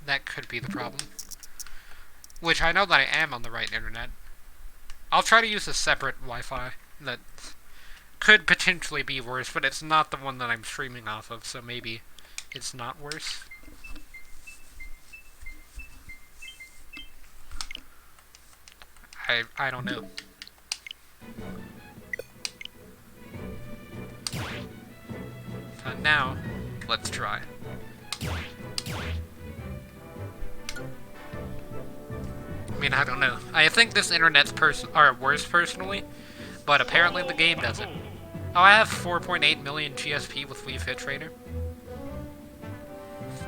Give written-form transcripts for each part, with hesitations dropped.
That could be the problem. Which I know that I am on the right internet. I'll try to use a separate Wi-Fi that could potentially be worse, but it's not the one that I'm streaming off of, so maybe it's not worse. I don't know. Now, let's try. I mean, I don't know. I think this internet's worse personally, but apparently the game doesn't. Oh, I have 4.8 million GSP with Wii Fit Trainer.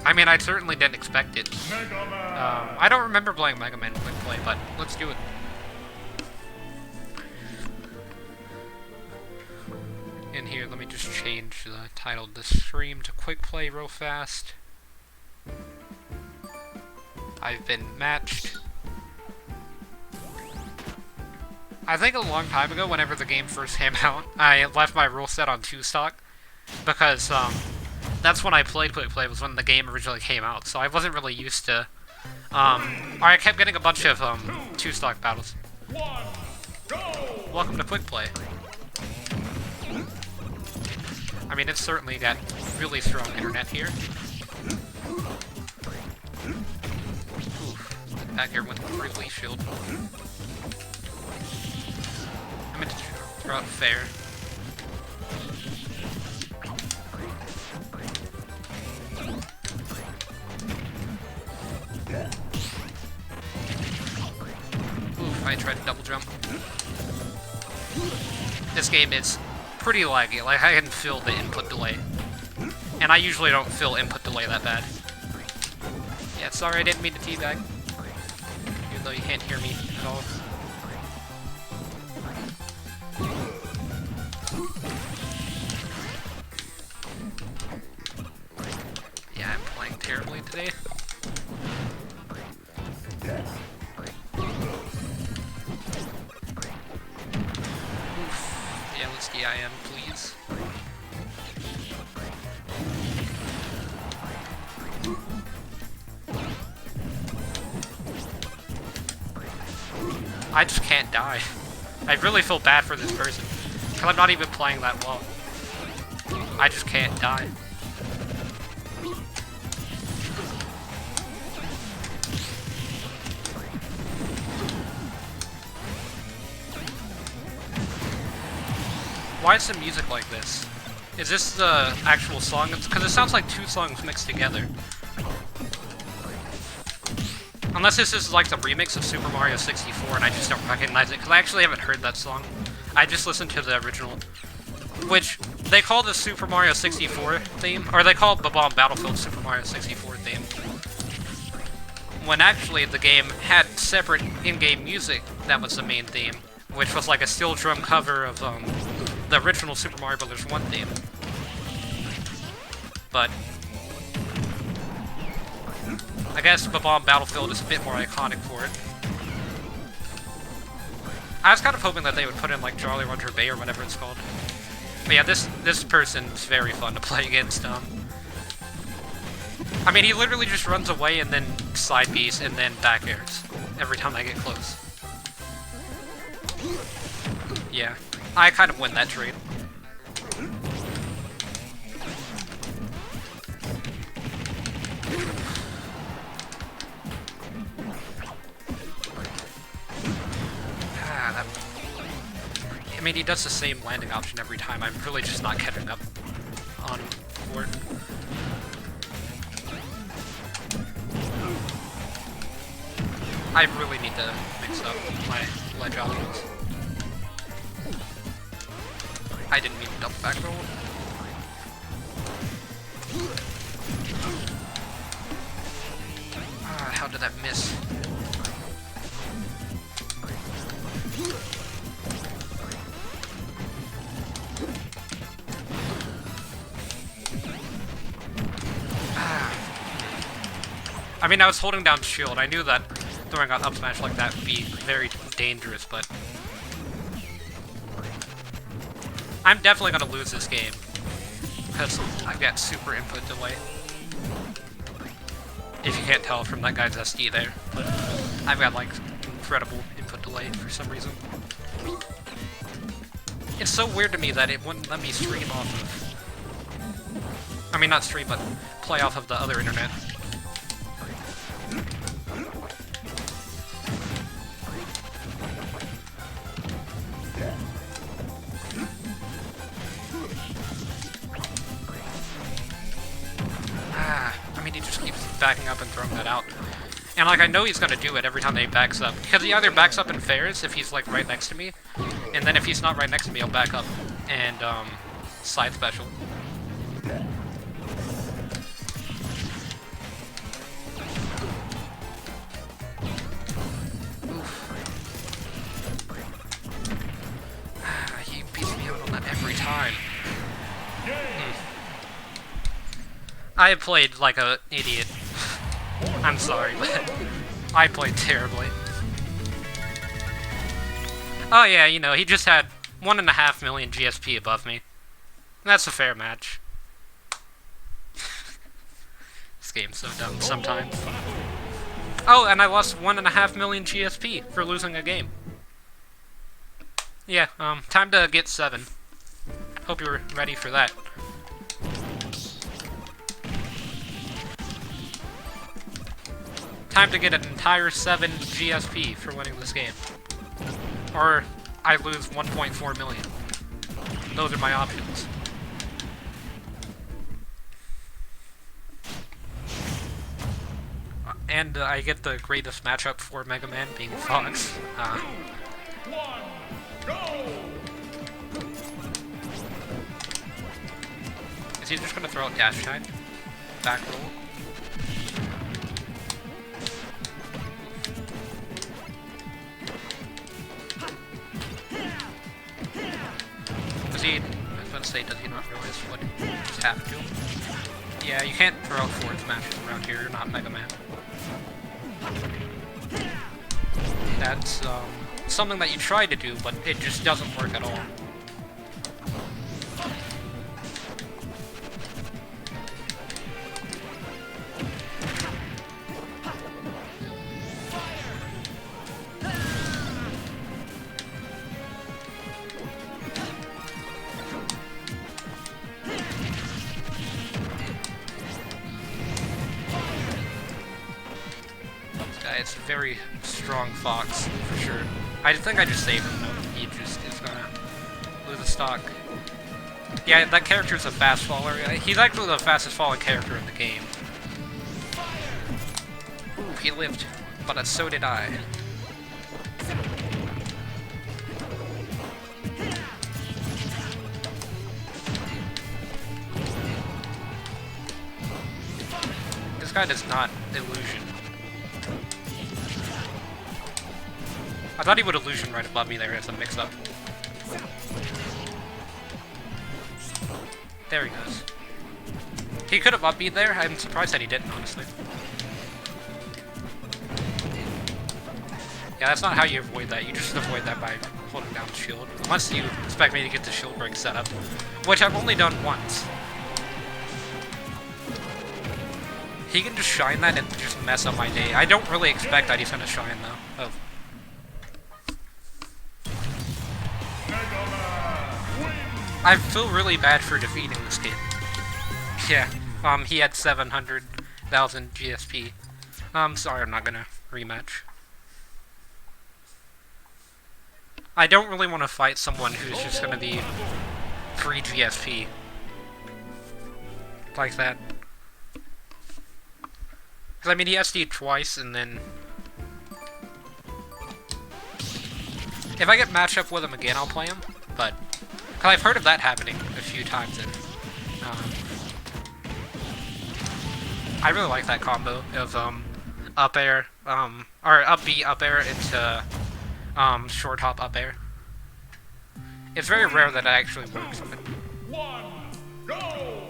I mean, I certainly didn't expect it. I don't remember playing Mega Man Quickplay, but let's do it. In here, let me just change the title of the stream to Quickplay real fast. I've been matched. I think a long time ago, whenever the game first came out, I left my rule set on 2-stock, because that's when I played Quickplay, was when the game originally came out, so I wasn't really used to, or I kept getting a bunch of 2-stock battles. Welcome to Quickplay. I mean, it's certainly got really strong internet here. Oof, back here with the Grizzly Shield. I meant to throw out fair. Oof, I tried to double jump. This game is pretty laggy, like I can feel the input delay. And I usually don't feel input delay that bad. Yeah, sorry I didn't mean to teabag. Even though you can't hear me at all. Yeah, I'm playing terribly today. Yeah, let's DIM, please. I just can't die. I really feel bad for this person, because I'm not even playing that well. I just can't die. Why is the music like this? Is this the actual song? Because it sounds like two songs mixed together. Unless this is like the remix of Super Mario 64 and I just don't recognize it, because I actually haven't heard that song. I just listened to the original, which they call the Super Mario 64 theme, or they call Bob-omb Battlefield Super Mario 64 theme. When actually the game had separate in-game music that was the main theme, which was like a steel drum cover of the original Super Mario Bros. 1 theme. But I guess Bob-omb Battlefield is a bit more iconic for it. I was kind of hoping that they would put in like Jolly Roger Bay or whatever it's called. But yeah, this person's very fun to play against. I mean, he literally just runs away and then side Bs and then back airs every time I get close. Yeah, I kind of win that trade. I mean, he does the same landing option every time. I'm really just not catching up on him for it. I really need to mix up my ledge options. I didn't mean to double back roll. Ah, how did that miss? I mean, I was holding down shield. I knew that throwing out up smash like that would be very dangerous, but I'm definitely gonna lose this game because I've got super input delay. If you can't tell from that guy's SD there, but I've got like incredible input delay for some reason. It's so weird to me that it wouldn't let me stream off of... I mean, not stream, but play off of the other internet. I mean, he just keeps backing up and throwing that out. And, like, I know he's gonna do it every time that he backs up. Because he either backs up and fairs if he's, like, right next to me, and then if he's not right next to me, he'll back up and, side special. He beats me out on that every time. I played like an idiot. I'm sorry, but I played terribly. Oh yeah, you know, he just had 1.5 million GSP above me. That's a fair match. This game's so dumb sometimes. Oh, and I lost 1.5 million GSP for losing a game. Yeah, time to get 7. Hope you were ready for that. Time to get an entire 7 GSP for winning this game. Or I lose 1.4 million. Those are my options. And I get the greatest matchup for Mega Man being Fox. Is he just gonna throw out dash type? Back roll? I was about to say, does he not realize what just happened to him? Yeah, you can't throw out forward smashes around here, you're not Mega Man. That's, something that you try to do, but it just doesn't work at all. It's a very strong Fox, for sure. I think I just saved him, though. He just is gonna lose a stock. Yeah, that character's a fast faller. He's actually the fastest falling character in the game. Ooh, he lived, but so did I. This guy does not illusion. I thought he would illusion right above me there as a mix-up. There he goes. He could have up beat there. I'm surprised that he didn't, honestly. Yeah, that's not how you avoid that. You just avoid that by holding down the shield. Unless you expect me to get the shield break set up. Which I've only done once. He can just shine that and just mess up my day. I don't really expect that he's gonna shine, though. Oh. I feel really bad for defeating this kid. Yeah, he had 700,000 GSP. Sorry, I'm not gonna rematch. I don't really want to fight someone who's just gonna be free GSP. Like that. Because, I mean, he SD'd twice, and then... If I get matched up with him again, I'll play him, but... Because I've heard of that happening a few times, and... I really like that combo of, up air, or up B, up air into, short hop, up air. It's very rare that it actually works. One, go!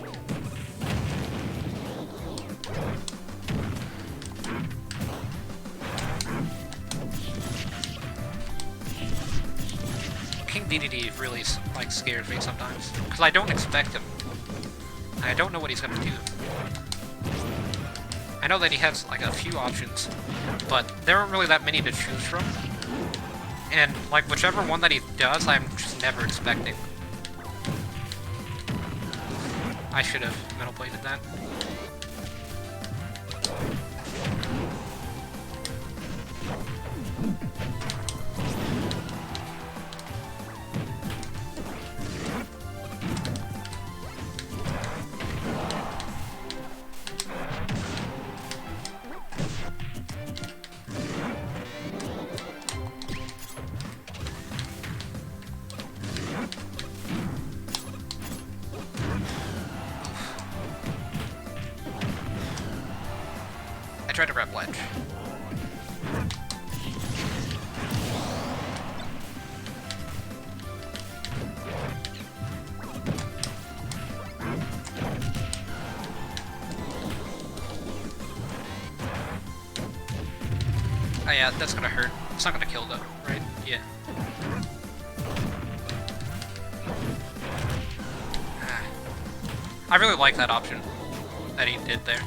King DDD really, like, scares me sometimes. Because I don't expect him. I don't know what he's gonna do. I know that he has like a few options, but there aren't really that many to choose from. And like whichever one that he does, I'm just never expecting. I should have metal plated that. I tried to grab ledge. Oh yeah, that's gonna hurt. It's not gonna kill though, right? Yeah. Ah. I really like that option that he did there.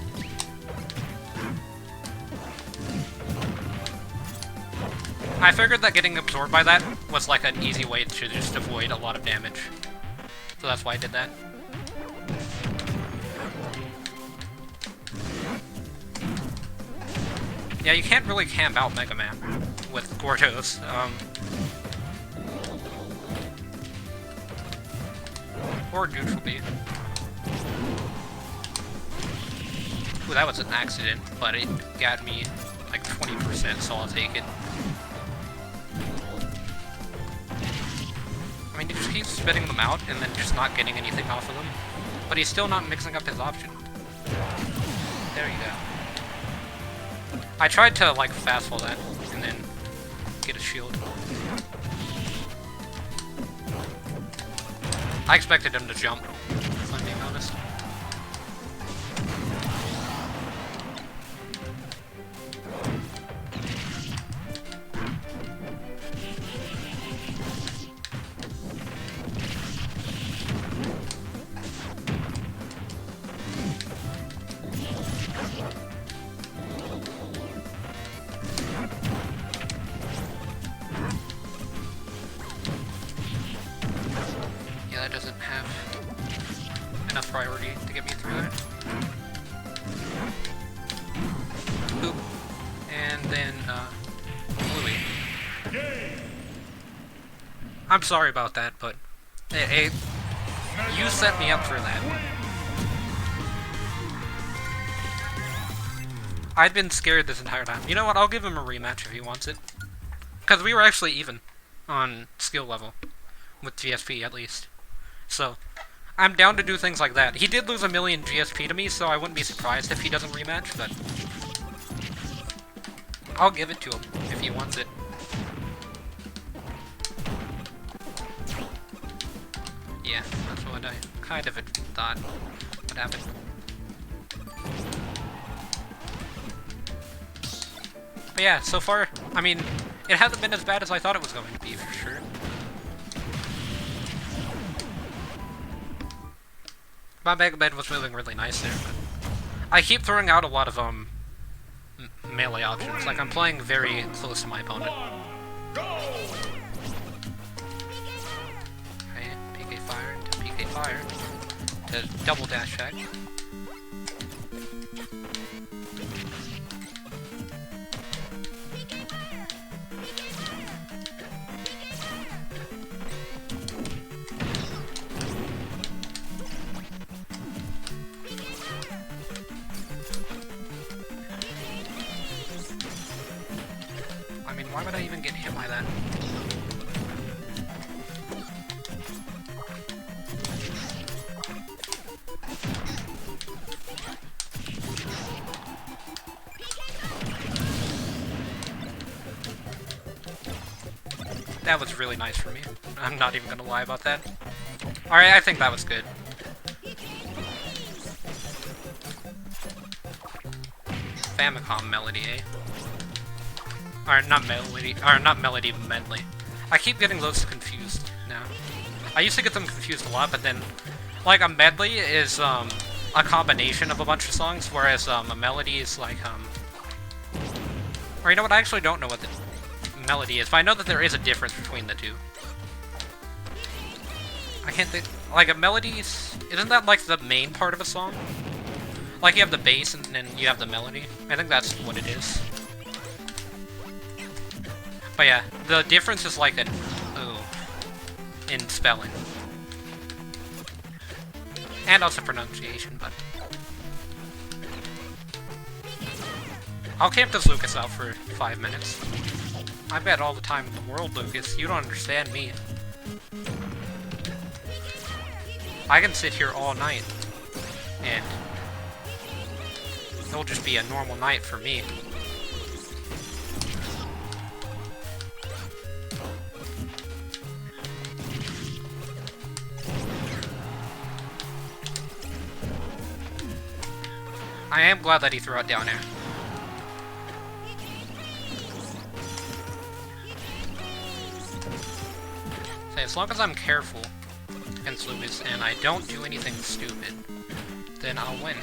I figured that getting absorbed by that was like an easy way to just avoid a lot of damage. So that's why I did that. Yeah, you can't really camp out Mega Man with Gordos. Or Neutral B. Ooh, that was an accident, but it got me like 20%, so I'll take it. I mean, he just keeps spitting them out and then just not getting anything off of them. But he's still not mixing up his option. There you go. I tried to, like, fastball that and then get a shield. I expected him to jump, if I'm being honest. Yeah, that doesn't have enough priority to get me through that. Oop. And then, Louis. I'm sorry about that, but hey, you set me up for that. I've been scared this entire time. You know what? I'll give him a rematch if he wants it. Because we were actually even on skill level. With GSP, at least. So, I'm down to do things like that. He did lose 1,000,000 GSP to me, so I wouldn't be surprised if he doesn't rematch, but... I'll give it to him, if he wants it. Yeah, that's what I kind of thought would happen. But yeah, so far, I mean, it hasn't been as bad as I thought it was going to be, for sure. My Mega Man was moving really nice there, but I keep throwing out a lot of, melee options. Like, I'm playing very close to my opponent. Okay, PK fire to PK fire to double dash check. I mean, why would I even get hit by that? That was really nice for me. I'm not even gonna lie about that. Alright, I think that was good. Famicom Melody, eh? Or not Melody, but Medley. I keep getting those confused now. I used to get them confused a lot, but then, like, a Medley is, a combination of a bunch of songs, whereas a melody is like or you know what? I actually don't know what the melody is, but I know that there is a difference between the two. I can't think. Like a melody, isn't that like the main part of a song? Like you have the bass and then you have the melody. I think that's what it is. But yeah, the difference is like an ooh in spelling. And also pronunciation, but... I'll camp this Lucas out for 5 minutes. I've got all the time in the world, Lucas. You don't understand me. I can sit here all night, and it'll just be a normal night for me. I am glad that he threw it down air. So as long as I'm careful against Lucas and I don't do anything stupid, then I'll win.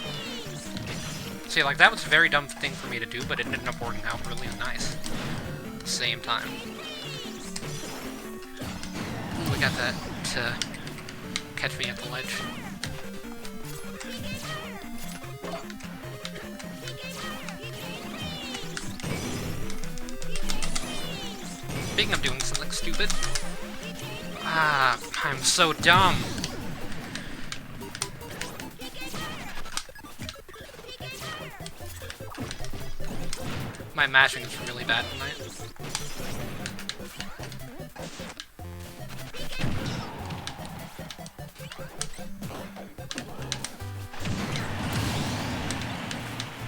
See, like, that was a very dumb thing for me to do, but it ended up working out really nice. At the same time. Ooh, we got that to catch me at the ledge. Speaking of doing something stupid. Ah, I'm so dumb. My mashing is really bad tonight.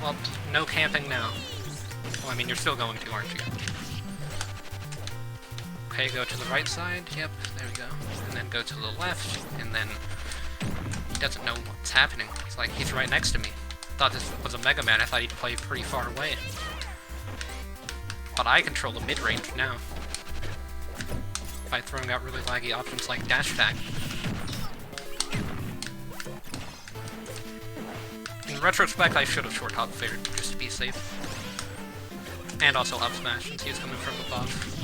Well, no camping now. Well, I mean, you're still going to, aren't you? Okay, go to the right side, yep, there we go. And then go to the left, and then he doesn't know what's happening. He's like, he's right next to me. Thought this was a Mega Man, I thought he'd play pretty far away. But I control the mid-range now. By throwing out really laggy options like dash attack. In retrospect, I should have short hop fared just to be safe. And also up smash since he was coming from above.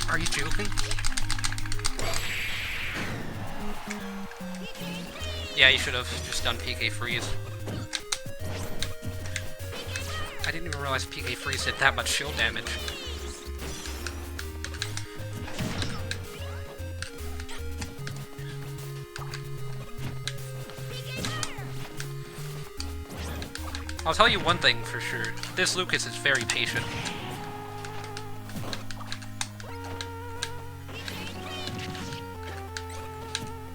Are you joking? Yeah, you should have just done PK freeze. I didn't even realize PK freeze did that much shield damage. I'll tell you one thing for sure. This Lucas is very patient.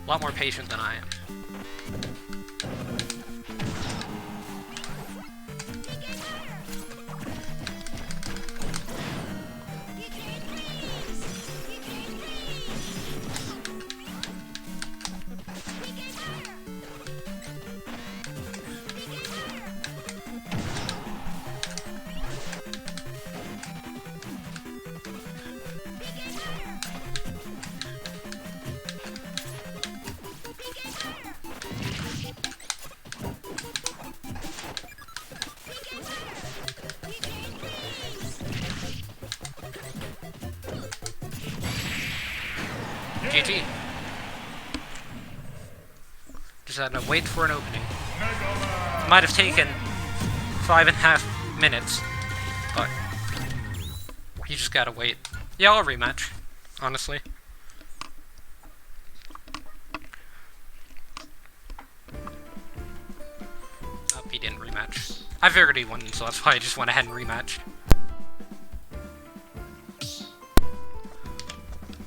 A lot more patient than I am. GG. Just had to wait for an opening. Might have taken 5.5 minutes, but you just gotta wait. Yeah, I'll rematch, honestly. Oh, he didn't rematch. I figured he wouldn't, so that's why I just went ahead and rematched.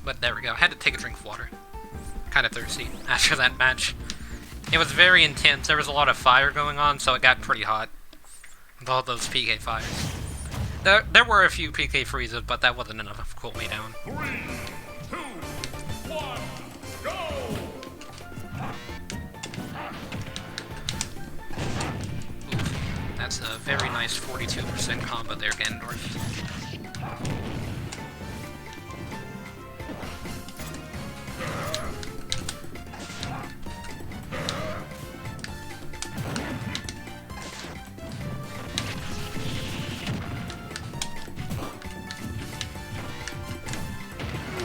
But there we go. I had to take a drink of water. Kind of thirsty after that match. It was very intense. There was a lot of fire going on, so it got pretty hot. With all those PK fires. There were a few PK freezes, but that wasn't enough to cool me down. 3, 2, 1, go! Oof. That's a very nice 42% combo there, Ganondorf.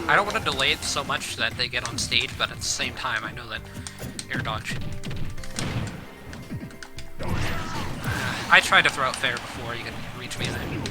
I don't want to delay it so much that they get on stage, but at the same time, I know that air dodge. I tried to throw out fair before you could reach me there.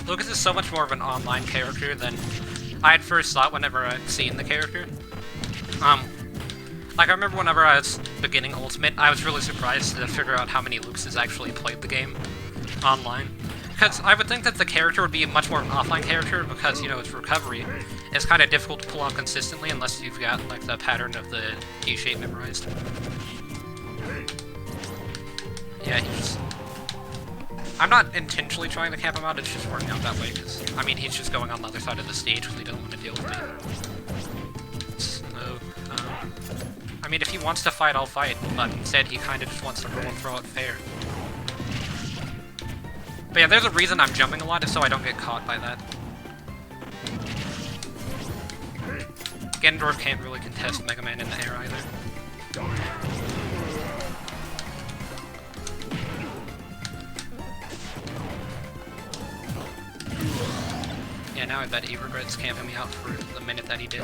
Lucas is so much more of an online character than I had first thought whenever I'd seen the character. Like, I remember whenever I was beginning Ultimate, I was really surprised to figure out how many Lucases actually played the game online. Because I would think that the character would be much more of an offline character because, you know, its recovery is kind of difficult to pull off consistently unless you've got, like, the pattern of the D-shape memorized. Yeah, he just... I'm not intentionally trying to camp him out, it's just working out that way, because, I mean, he's just going on the other side of the stage because he doesn't want to deal with me. So, I mean, if he wants to fight, I'll fight, but instead he kind of just wants to roll and throw it fair. But yeah, there's a reason I'm jumping a lot, is so I don't get caught by that. Ganondorf can't really contest Mega Man in the air either. Yeah, now I bet he regrets camping me out for the minute that he did.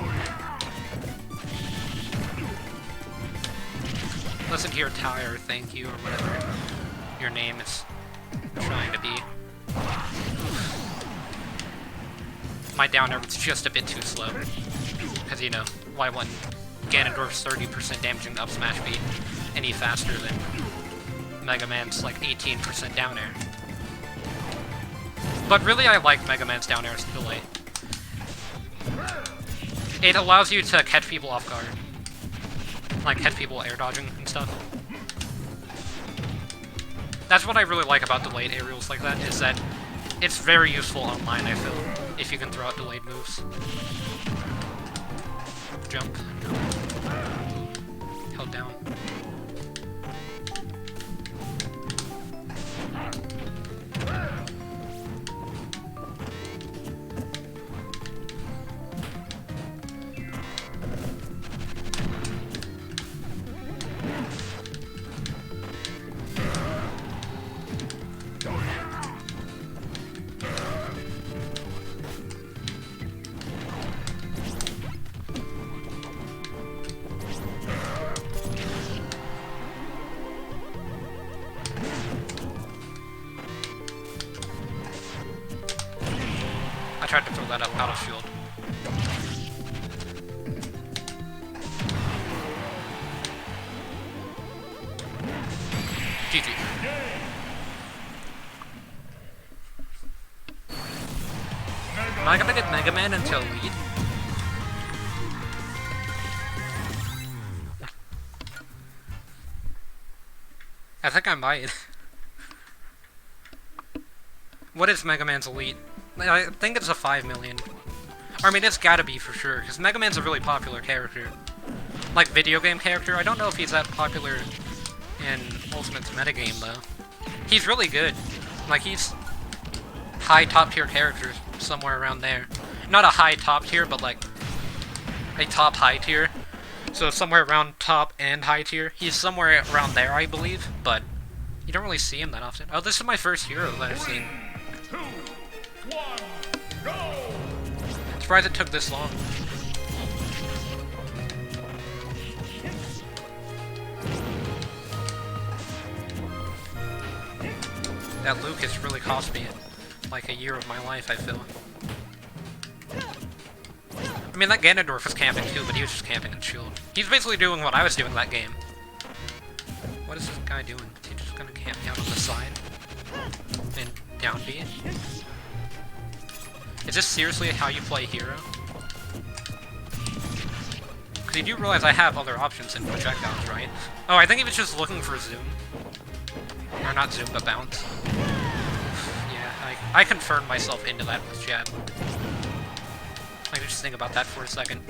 Listen to your tire, thank you, or whatever your name is trying to be. My down air was just a bit too slow. Because, you know, why wouldn't Ganondorf's 30% damaging up smash be any faster than Mega Man's, like, 18% down air? But really, I like Mega Man's down air's delay. It allows you to catch people off guard. Like, catch people air dodging and stuff. That's what I really like about delayed aerials like that, is that it's very useful online, I feel, if you can throw out delayed moves. Jump. Held down. I tried to throw that up out of shield. GG. Am I gonna get Mega Man until lead? I think I might. What is Mega Man's elite? I think it's a 5 million. Or, I mean, it's gotta be for sure, because Mega Man's a really popular character. Like, video game character. I don't know if he's that popular in Ultimate's metagame, though. He's really good. Like, he's high top tier character, somewhere around there. Not a high top tier, but like a top high tier. So somewhere around top and high tier. He's somewhere around there, I believe, but you don't really see him that often. Oh, this is my first hero that I've seen. 2, 1, go! Surprised it took this long. That Luke has really cost me it. like a year of my life, I feel. I mean, that Ganondorf was camping too, but he was just camping and chilled. He's basically doing what I was doing that game. What is this guy doing? Is he just gonna camp down on the side? And down B? Is this seriously how you play hero? Because you do realize I have other options in projectiles, right? Oh, I think he was just looking for zoom. Or not zoom, but bounce. Yeah, I confirmed myself into that with jab. I can just think about that for a second.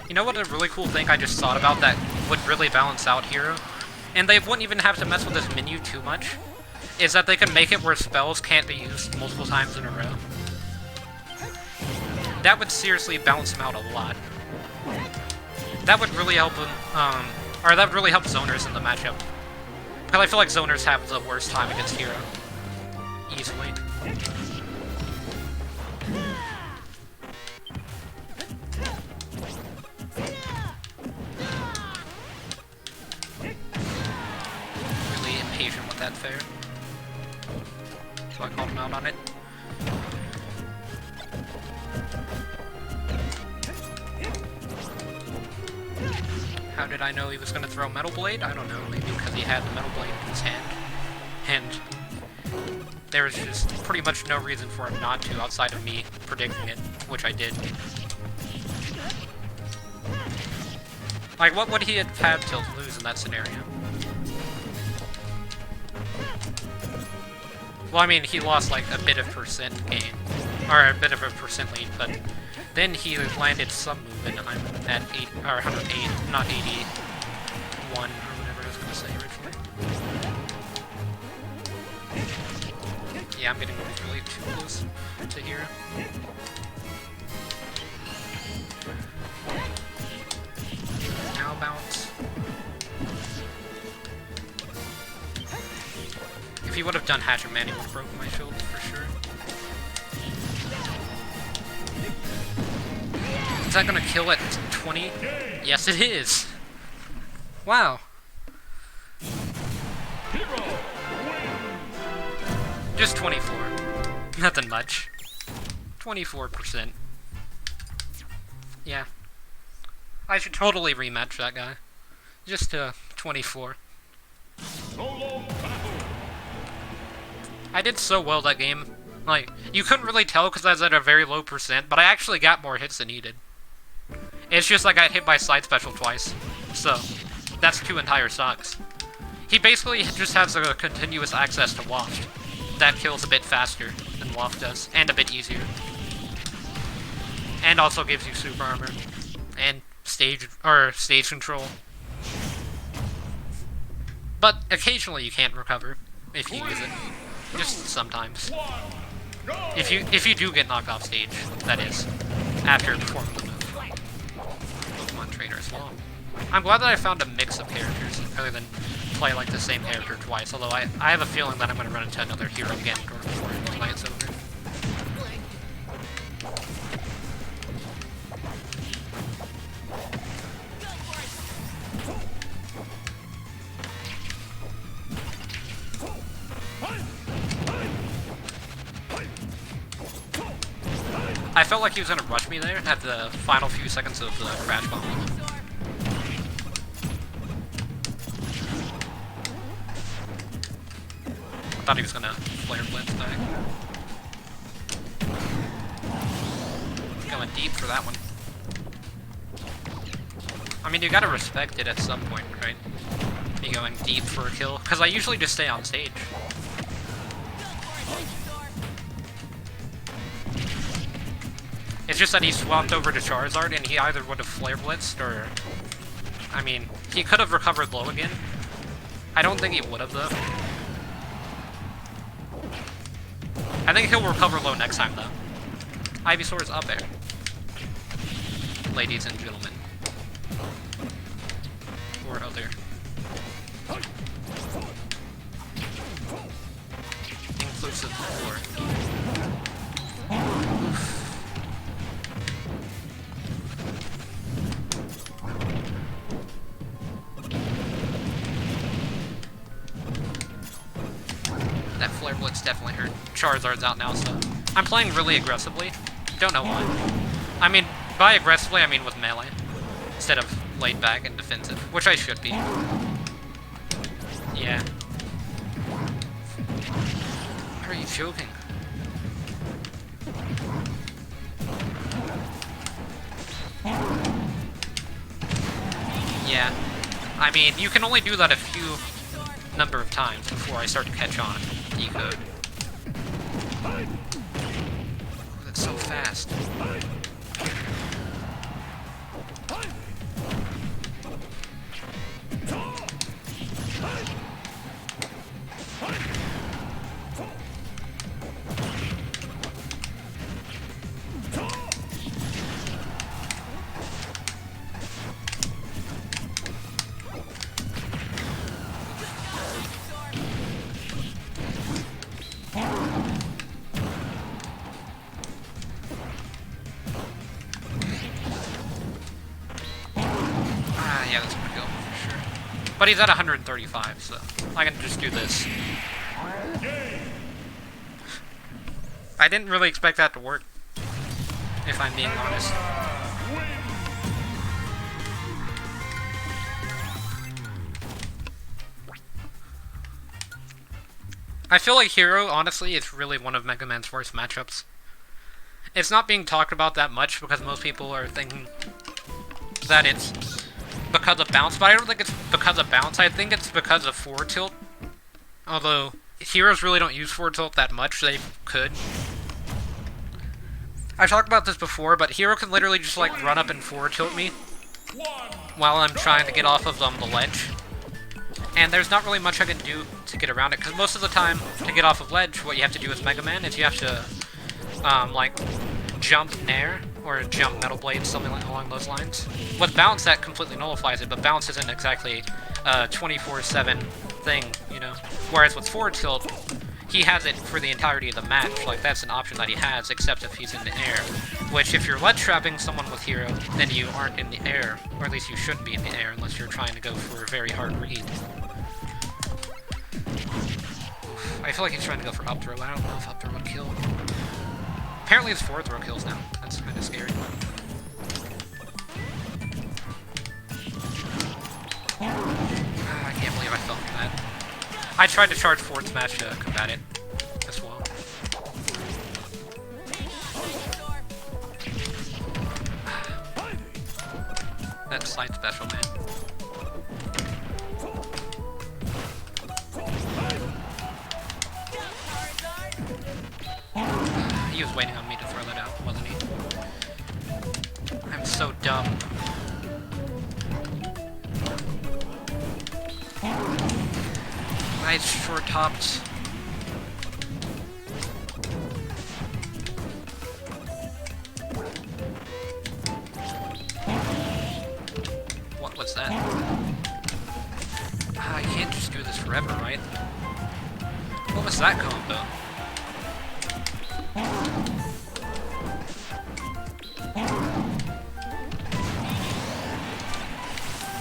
You know what a really cool thing I just thought about that would really balance out hero? And they wouldn't even have to mess with this menu too much, is that they can make it where spells can't be used multiple times in a row. That would seriously balance him out a lot. That would really help him, or that would really help zoners in the matchup. Because I feel like zoners have the worst time against hero. Easily. Really impatient with that fair. So I called him out on it. How did I know he was going to throw Metal Blade? I don't know, maybe because he had the Metal Blade in his hand. And there was just pretty much no reason for him not to, outside of me predicting it, which I did. Like, what would he have had to lose in that scenario? Well, I mean, he lost, like, a bit of percent gain. Or a bit of a percent lead, but then he landed some move, and I'm at 8, or 108, not 81, or whatever I was going to say originally. Yeah, I'm getting really too close to here. Now bounce. If he would have done Hatchet Man, he would have broken my shield for sure. Is that gonna kill at 20? Yes, it is! Wow. Just 24. Nothing much. 24%. Yeah. I should totally rematch that guy. Just to 24. I did so well that game. Like, you couldn't really tell because I was at a very low percent, but I actually got more hits than he did. It's just I got hit by side special twice. So, that's 2 entire stocks. He basically just has a continuous access to waft. That kills a bit faster than waft does, and a bit easier. And also gives you super armor. And stage control. But occasionally you can't recover if you use it. Just sometimes. If you do get knocked off stage, that is, after performing the move. Pokemon Trainer as well. I'm glad that I found a mix of characters rather than play like the same character twice. Although I have a feeling that I'm going to run into another hero again before tonight's over. I felt like he was going to rush me there at the final few seconds of the crash bomb. I thought he was going to flare blitz back. Going deep for that one. I mean, you gotta respect it at some point, right? Me going deep for a kill. Because I usually just stay on stage. It's just that he swapped over to Charizard, and he either would have flare blitzed, or... I mean, he could have recovered low again. I don't think he would have, though. I think he'll recover low next time, though. Ivysaur's up there. Ladies and gentlemen. Or other. Inclusive floor. it's definitely hurt. Charizard's out now, so I'm playing really aggressively. Don't know why. I mean, by aggressively, I mean with melee. Instead of laid back and defensive, which I should be. Yeah. Why are you joking? Yeah. I mean, you can only do that a few number of times before I start to catch on. Decode. Oh, that's so fast. Yeah, that's gonna go for sure. But he's at 135, so I can just do this. I didn't really expect that to work, if I'm being honest. I feel like Hero, honestly, is really one of Mega Man's worst matchups. It's not being talked about that much because most people are thinking that it's because of bounce, but I don't think it's because of bounce. I think it's because of forward tilt. Although, heroes really don't use forward tilt that much, they could. I've talked about this before, but hero can literally just like run up and forward tilt me while I'm trying to get off of the ledge. And there's not really much I can do to get around it, because most of the time, to get off of ledge, what you have to do as Mega Man is you have to, like, jump Nair, or jump Metal Blade, something along those lines. With bounce, that completely nullifies it, but bounce isn't exactly a 24/7 thing, you know? Whereas with forward tilt, he has it for the entirety of the match. Like, that's an option that he has, except if he's in the air. Which, if you're ledge trapping someone with hero, then you aren't in the air. Or at least you shouldn't be in the air, unless you're trying to go for a very hard read. I feel like he's trying to go for up throw. I don't know if up throw would kill. Apparently it's forward throw kills now. That's kind of scary. I can't believe I fell for that. I tried to charge forward smash to combat it as well. That side special, man. He was waiting on me to throw that out, wasn't he? I'm so dumb. Nice short tops. What was that? I can't just do this forever, right? What was that combo?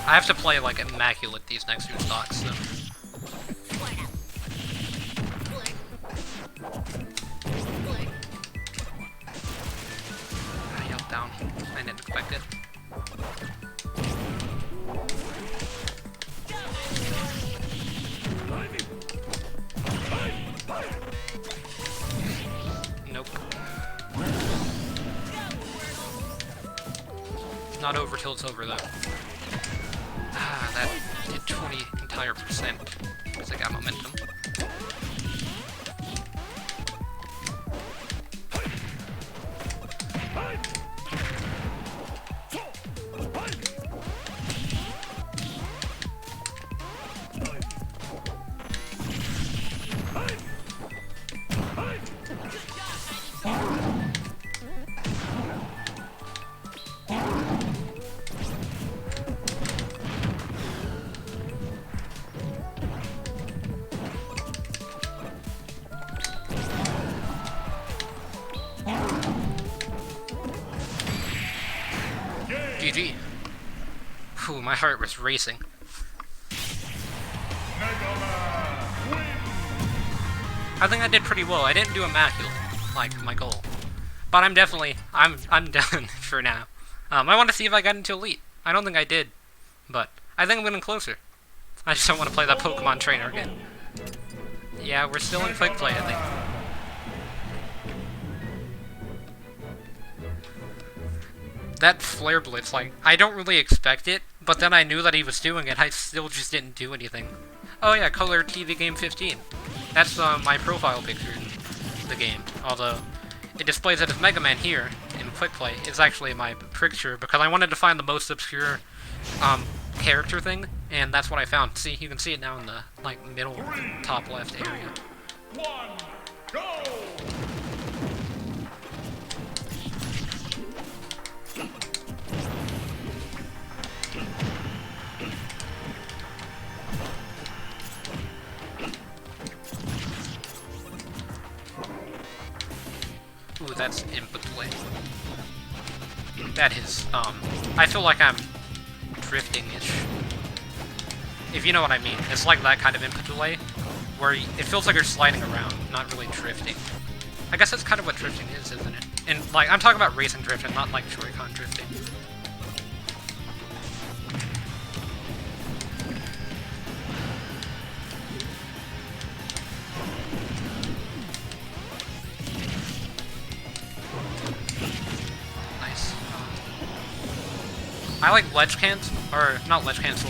I have to play like immaculate these next two stocks, so. I yelled down. I didn't expect it. Nope. Not over till it's over, though. Ah, that did 20 entire percent, because I got momentum. GG. Whew, my heart was racing. I think I did pretty well. I didn't do immaculate, like my goal. But I'm definitely, I'm done for now. I want to see if I got into Elite. I don't think I did, but I think I'm getting closer. I just don't want to play that Pokemon Trainer again. Yeah, we're still in Quickplay, I think. That Flare Blitz, like, I don't really expect it, but then I knew that he was doing it, I still just didn't do anything. Oh yeah, Color TV Game 15. That's my profile picture in the game, although it displays it as Mega Man here in Quickplay. It's actually my picture, because I wanted to find the most obscure character thing, and that's what I found. See, you can see it now in the, like, middle top left area. 1, go! Ooh, that's input delay. That is, I feel like I'm drifting-ish. If you know what I mean. It's like that kind of input delay, where it feels like you're sliding around, not really drifting. I guess that's kind of what drifting is, isn't it? And, like, I'm talking about racing drifting, not like Joy-Con drifting. Nice. I like ledge cancel, or not ledge cancel,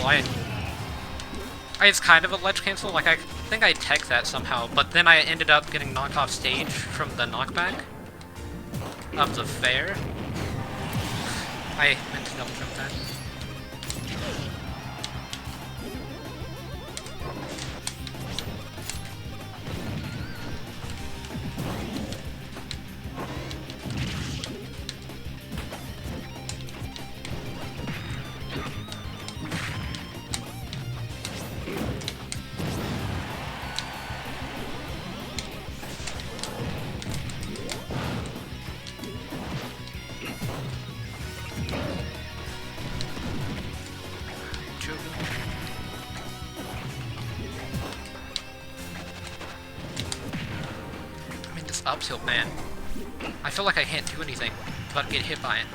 it's kind of a ledge cancel, like I think I tech that somehow, but then I ended up getting knocked off stage from the knockback of the fair. I meant to double jump that. I mean, this up tilt, man. I feel like I can't do anything but get hit by it.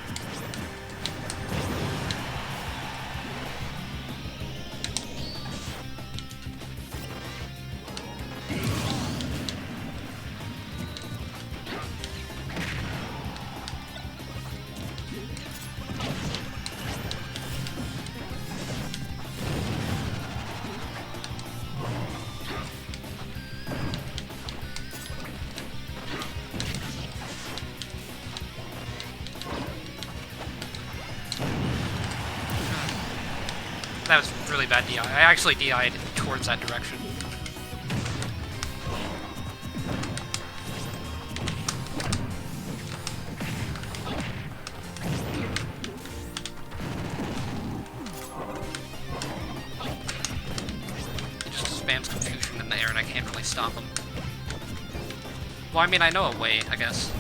That was really bad DI. I actually DI'd towards that direction. He just spams confusion in the air and I can't really stop him. Well, I mean, I know a way, I guess.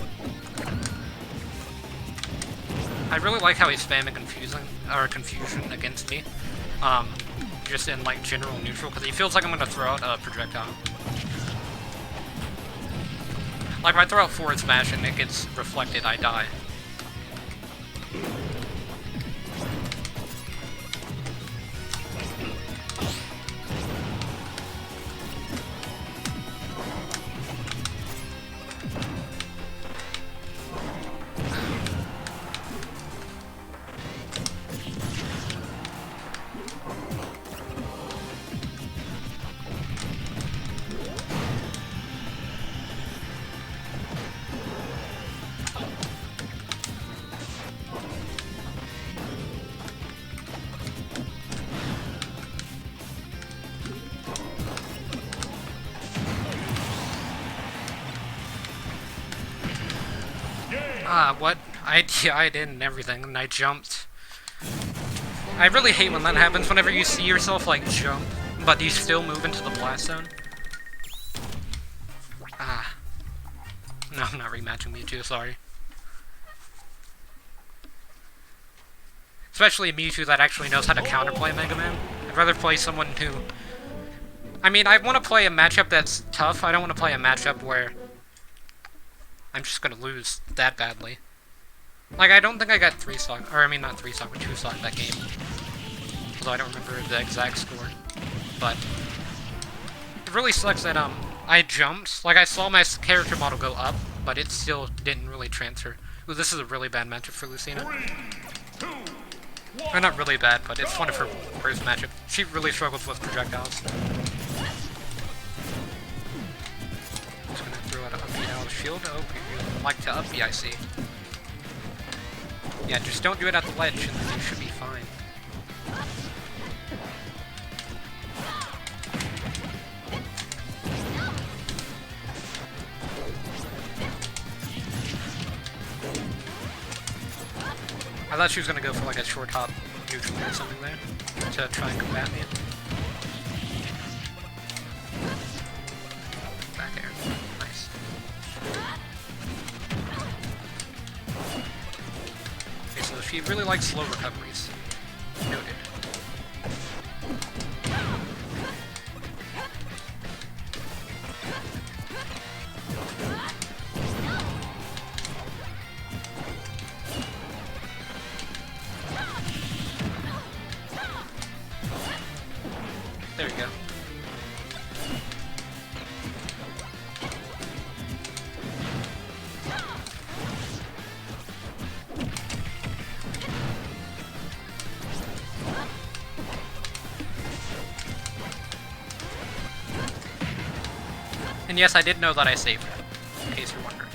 I really like how he's spamming confusion against me. Just in, like, general neutral, because he feels like I'm gonna throw out a projectile. Like, if I throw out forward smash and it gets reflected, I die. What? I DI'd in and everything, and I jumped. I really hate when that happens, whenever you see yourself, like, jump, but you still move into the blast zone. Ah. No, I'm not rematching Mewtwo, sorry. Especially Mewtwo that actually knows how to counterplay Mega Man. I'd rather play someone who I mean, I want to play a matchup that's tough. I don't want to play a matchup where I'm just gonna lose that badly. Like, I don't think I got 3 stock, or I mean not 3 stock, but 2 stock that game. Although I don't remember the exact score. But it really sucks that I jumped. Like, I saw my character model go up, but it still didn't really transfer. Ooh, this is a really bad matchup for Lucina. 3, 2, 1. Or not really bad, but it's one of her worst matchup. She really struggles with projectiles. Just gonna throw out an upbeat out of shield. Oh, you like to upbeat, I see. Yeah, just don't do it at the ledge, and then you should be fine. I thought she was gonna go for like a short hop neutral or something there to try and combat me. Back air. Nice. Okay, so she really likes slow recoveries. Noted. There we go. And yes, I did know that I saved her, in case you're wondering.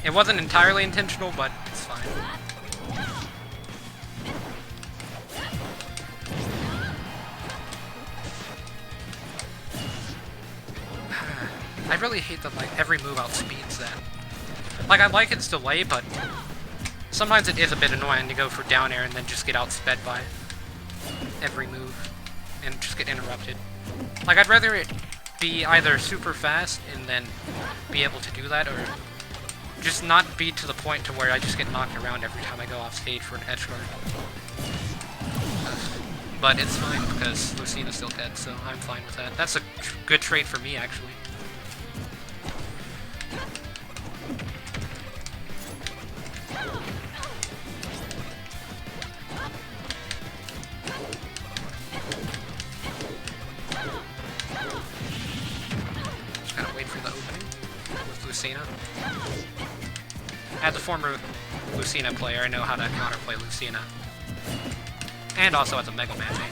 It wasn't entirely intentional, but it's fine. I really hate that, like, every move outspeeds that. Like, I like its delay, but sometimes it is a bit annoying to go for down air and then just get outsped by every move and just get interrupted. Like, I'd rather it be either super fast and then be able to do that, or just not be to the point to where I just get knocked around every time I go off stage for an edge guard. But it's fine because Lucina's still dead, so I'm fine with that. That's a good trade for me, actually. Lucina. As a former Lucina player, I know how to counterplay Lucina. And also as a Mega Man main.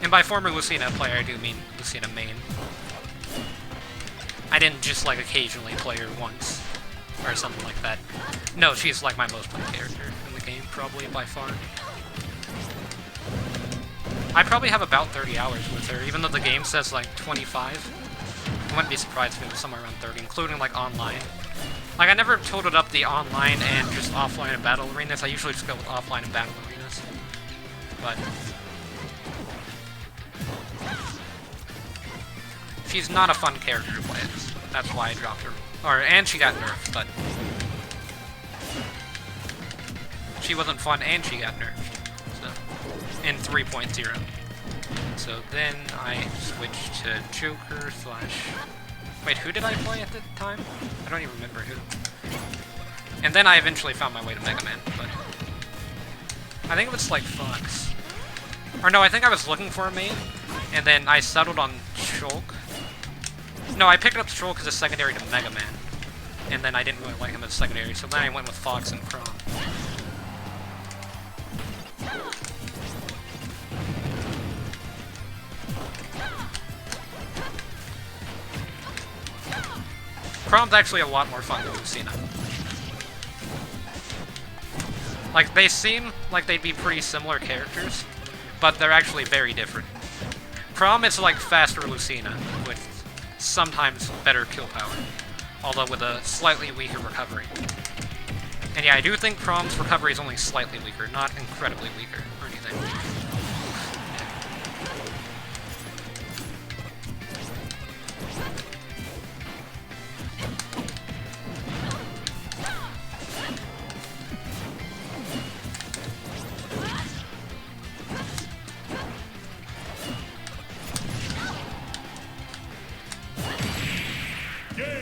And by former Lucina player, I do mean Lucina main. I didn't just like occasionally play her once, or something like that. No, she's like my most played character in the game, probably by far. I probably have about 30 hours with her, even though the game says like 25. I wouldn't be surprised if it was somewhere around 30, including like online. Like, I never totaled up the online and just offline and battle arenas. I usually just go with offline and battle arenas. But she's not a fun character to play as. That's why I dropped her. And she got nerfed, but she wasn't fun and she got nerfed. In 3.0. So then I switched to Joker / Wait, who did I play at the time? I don't even remember who. And then I eventually found my way to Mega Man, but I think it was like Fox. Or no, I think I was looking for a main, and then I settled on Shulk. No, I picked up Shulk as a secondary to Mega Man, and then I didn't really like him as a secondary, so then I went with Fox and Chrome. Chrome's actually a lot more fun than Lucina. Like, they seem like they'd be pretty similar characters, but they're actually very different. Chrome is like faster Lucina, with sometimes better kill power, although with a slightly weaker recovery. And yeah, I do think Chrome's recovery is only slightly weaker, not incredibly weaker or anything.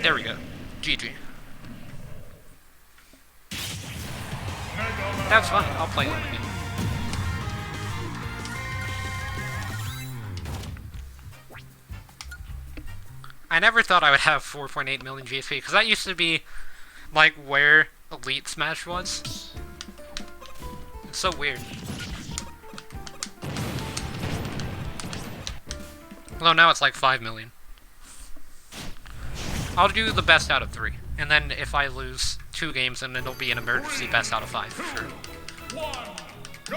There we go. GG. That's fun. I'll play them again. I never thought I would have 4.8 million GSP, because that used to be, like, where Elite Smash was. It's so weird. Although now it's like 5 million. I'll do the best out of 3. And then if I lose 2 games, then it'll be an emergency best out of 5, for sure. 1, go!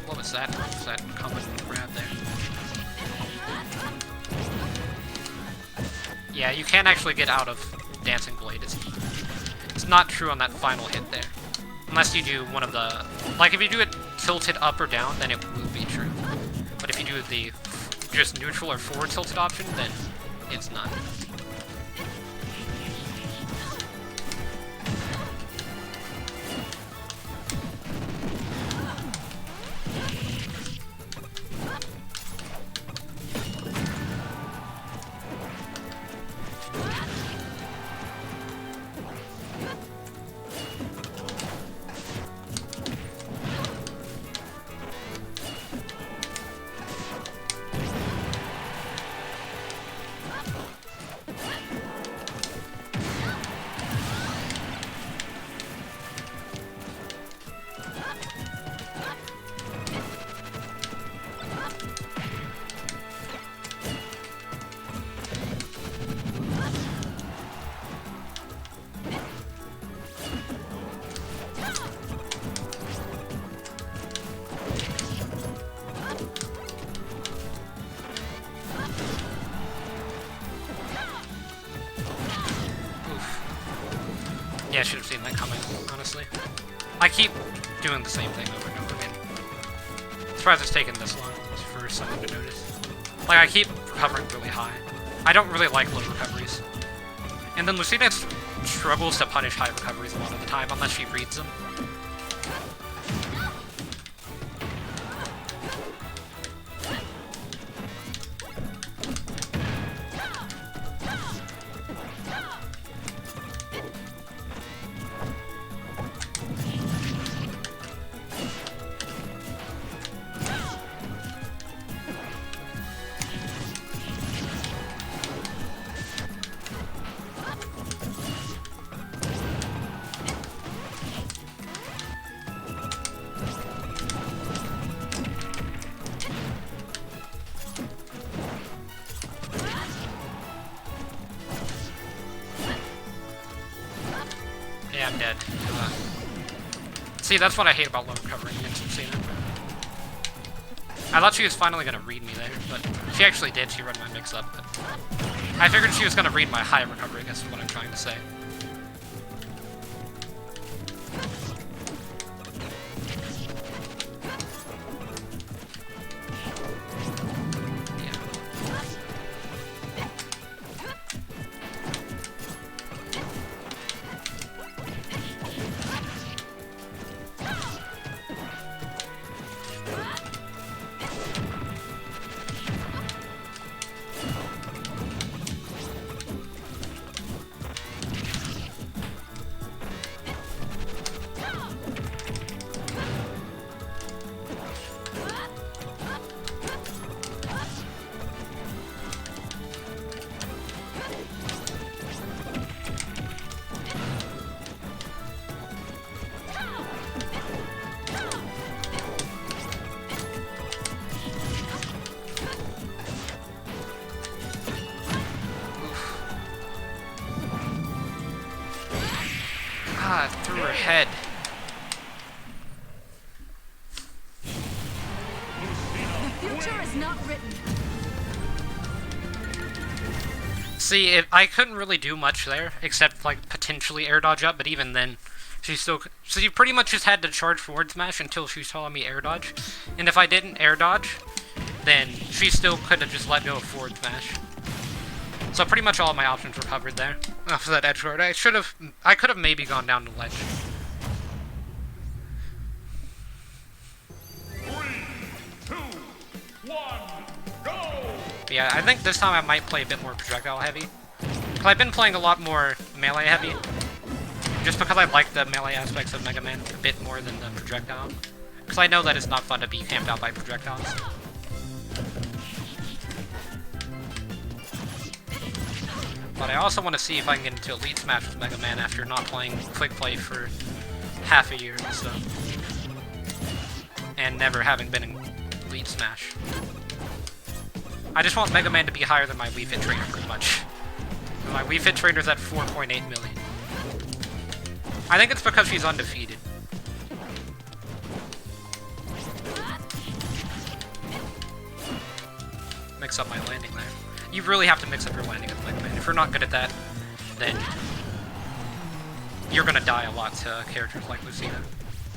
What was that? What was that common grab there? Yeah, you can't actually get out of Dancing Blade. It's not true on that final hit there. Unless you do one of the... Like, if you do it tilted up or down, then it will be true. But if you do the just neutral or forward tilted option, then it's not. Yeah, I should have seen that coming, honestly. I keep doing the same thing over and over again. I'm surprised it's taken this long for someone to notice. Like, I keep recovering really high. I don't really like low recoveries. And then Lucina struggles to punish high recoveries a lot of the time, unless she reads them. Yeah, I'm dead. See, that's what I hate about low recovering against Lucina. I thought she was finally going to read me there, but she actually did. She read my mix-up. But I figured she was going to read my high recovery, I guess is what I'm trying to say. Through her head. The future is not written. See, I couldn't really do much there, except, like, potentially air dodge up, but even then, she pretty much just had to charge forward smash until she saw me air dodge. And if I didn't air dodge, then she still could have just let go of forward smash. So pretty much all of my options were covered there. Off that edge guard. I could have maybe gone down to ledge. But yeah, I think this time I might play a bit more projectile heavy. Because I've been playing a lot more melee heavy. Just because I like the melee aspects of Mega Man a bit more than the projectile. Because I know that it's not fun to be camped out by projectiles. But I also want to see if I can get into Elite Smash with Mega Man after not playing Quickplay for half a year or so. And never having been in Elite Smash. I just want Mega Man to be higher than my Wii Fit trainer pretty much. My Wii Fit trainer's at 4.8 million. I think it's because she's undefeated. Mix up my landing there. You really have to mix up your landing with Mega Man. If you're not good at that, then you're gonna die a lot to characters like Lucina.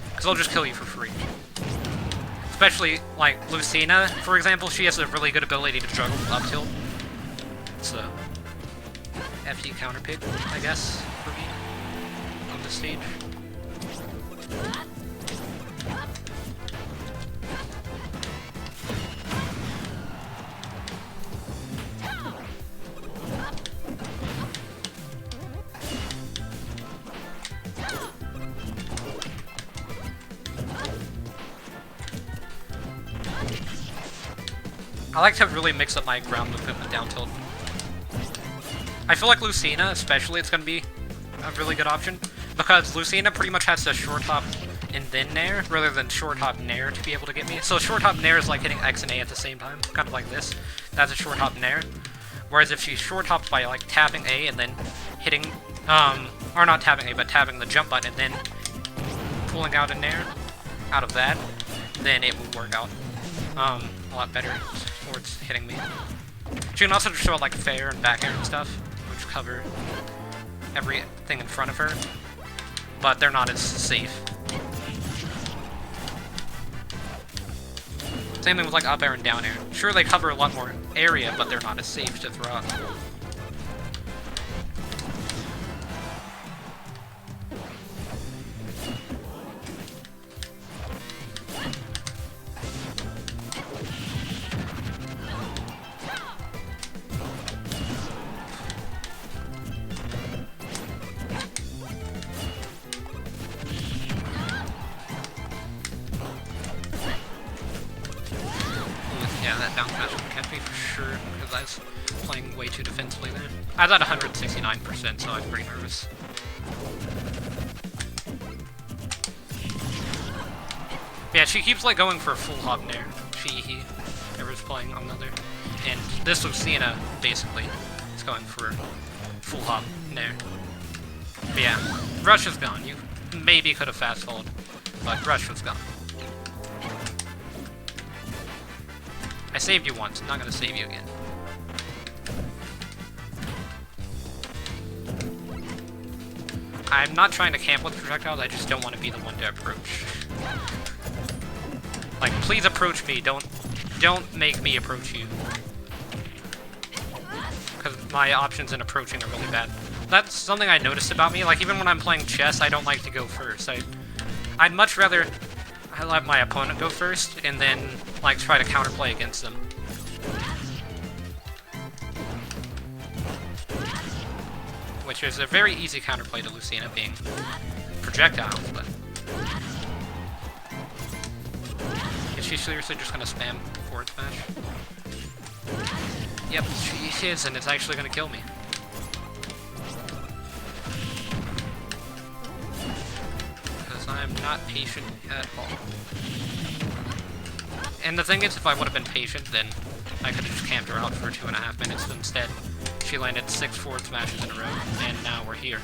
Because they'll just kill you for free. Especially, like, Lucina, for example, she has a really good ability to juggle up tilt. So, FD counter pick, I guess, for me, on this stage. I like to really mix up my ground movement with down tilt. I feel like Lucina, especially, it's going to be a really good option, because Lucina pretty much has to short hop and then nair, rather than short hop nair to be able to get me. So short hop nair is like hitting X and A at the same time, kind of like this. That's a short hop nair. Whereas if she short hops by like tapping A and then hitting, or not tapping A, but tapping the jump button and then pulling out a nair out of that, then it will work out a lot better towards hitting me. She can also just throw like fair and back air and stuff, which cover everything in front of her, but they're not as safe. Same thing with like up air and down air. Sure, they cover a lot more area, but they're not as safe to throw out. Yeah, that down smash would catch me for sure, because I was playing way too defensively there. I was at 169%, so I was pretty nervous. Yeah, she keeps like going for a full hop nair. He, whoever's playing on another. And this Lucina, basically, is going for full hop nair. But yeah, Rush is gone. You maybe could have fast followed, but Rush was gone. I saved you once, I'm not gonna save you again. I'm not trying to camp with projectiles, I just don't want to be the one to approach. Like, please approach me, don't make me approach you. Because my options in approaching are really bad. That's something I noticed about me, like even when I'm playing chess, I don't like to go first. I'd much rather I let my opponent go first, and then, like, try to counterplay against them. Which is a very easy counterplay to Lucina, being projectiles, but... Is she seriously just gonna spam forward smash? Yep, she is, and it's actually gonna kill me. I'm not patient at all. And the thing is, if I would have been patient, then I could have just camped her out for 2.5 minutes, but instead, she landed 6 forward smashes in a row, and now we're here.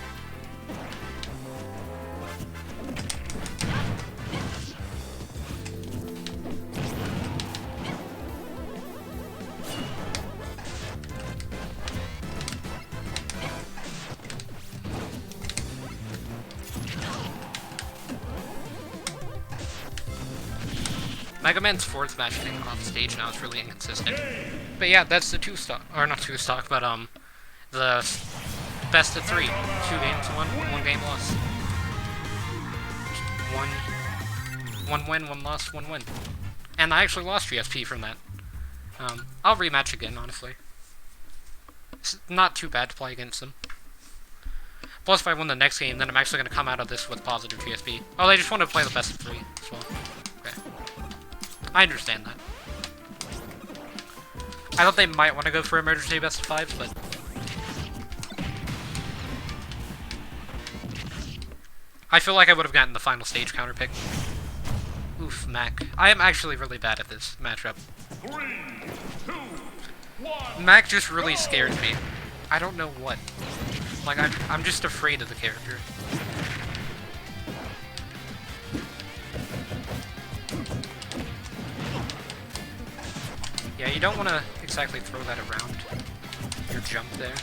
Mega Man's forward smashing off stage now is really inconsistent. But yeah, that's the 2-stock, or not 2-stock, but the best of 3. 2 games won, 1 game lost. 1 win, 1 loss, 1 win. And I actually lost GSP from that. I'll rematch again, honestly. It's not too bad to play against them. Plus, if I win the next game, then I'm actually going to come out of this with positive GSP. Oh, they just want to play the best of 3 as well. Okay. I understand that. I thought they might want to go for emergency best of 5s, but... I feel like I would have gotten the final stage counter pick. Oof, Mac. I am actually really bad at this matchup. 3, 2, 1. Mac just really scares me. I don't know what. Like, I'm just afraid of the character. Yeah, you don't want to exactly throw that around. Your jump there.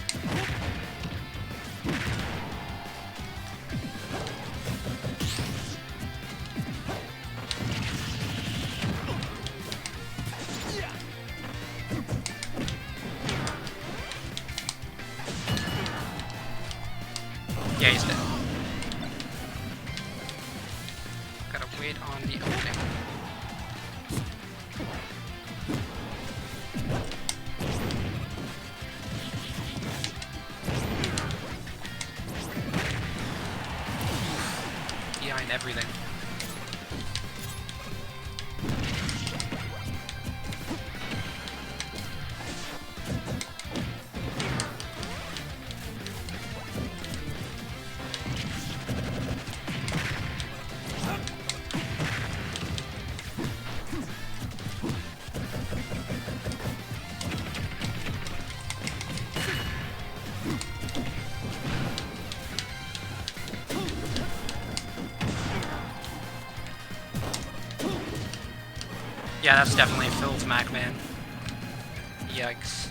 Yeah, he's dead. Gotta wait on the opening. Behind everything. Yeah, that's definitely Phil's Mac, man. Yikes.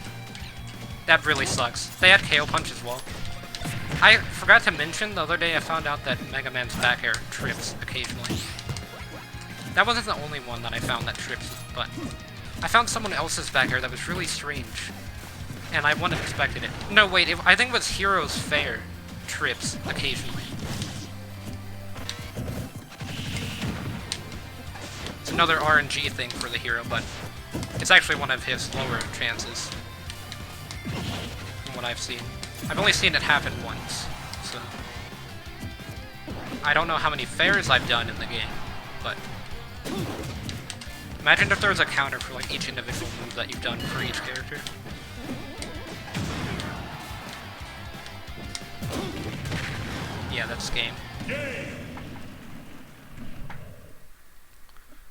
That really sucks. They had KO Punch as well. I forgot to mention, the other day I found out that Mega Man's back air trips occasionally. That wasn't the only one that I found that trips, but I found someone else's back air that was really strange. And I wouldn't have expected it. No, wait, I think it was Hero's Fair trips occasionally. It's another RNG thing for the hero, but it's actually one of his lower chances. From what I've seen. I've only seen it happen once, so... I don't know how many fairs I've done in the game, but... Imagine if there was a counter for like each individual move that you've done for each character. Yeah, that's game.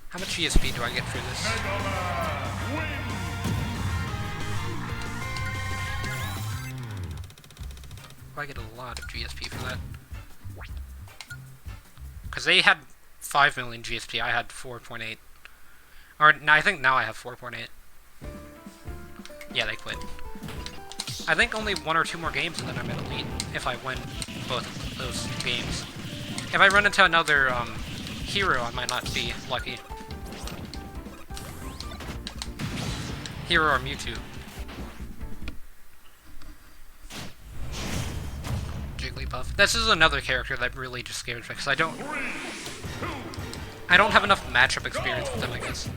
How much GSP do I get for this? I get a lot of GSP for that. Because they had 5 million GSP, I had 4.8. Or, no, I think now I have 4.8. Yeah, they quit. I think only 1 or 2 more games and then I'm in Elite, if I win both of those games. If I run into another, hero, I might not be lucky. Hero or Mewtwo. Jigglypuff. This is another character that really just scares me, because I don't have enough matchup experience with them, I guess.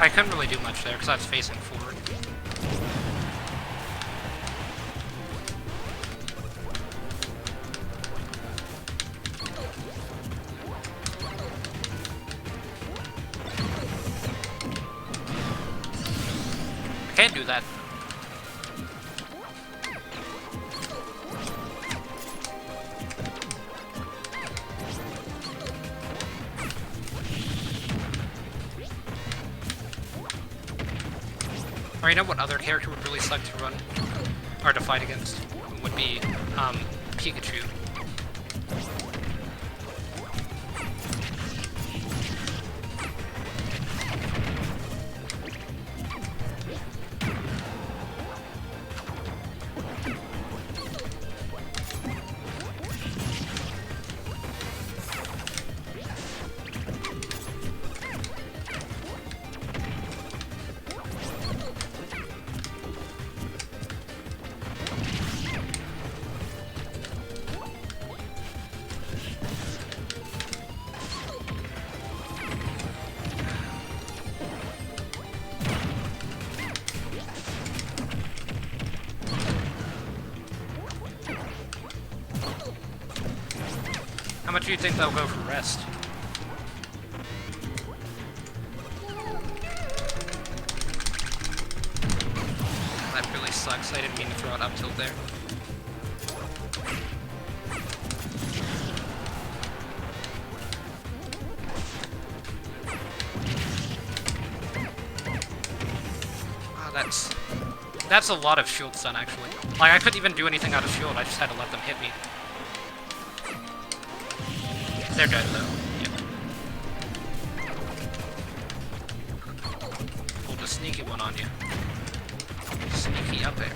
I couldn't really do much there because I was facing forward. can't do that. Or you know what other character would really suck to run, or to fight against? Would be, Pikachu. How much do you think they'll go for rest? That really sucks. I didn't mean to throw it up tilt there. Oh, that's a lot of shield stun, actually. Like, I couldn't even do anything out of shield, I just had to let them hit me. They're dead, though. Yep. Pulled a sneaky one on you. Sneaky up there.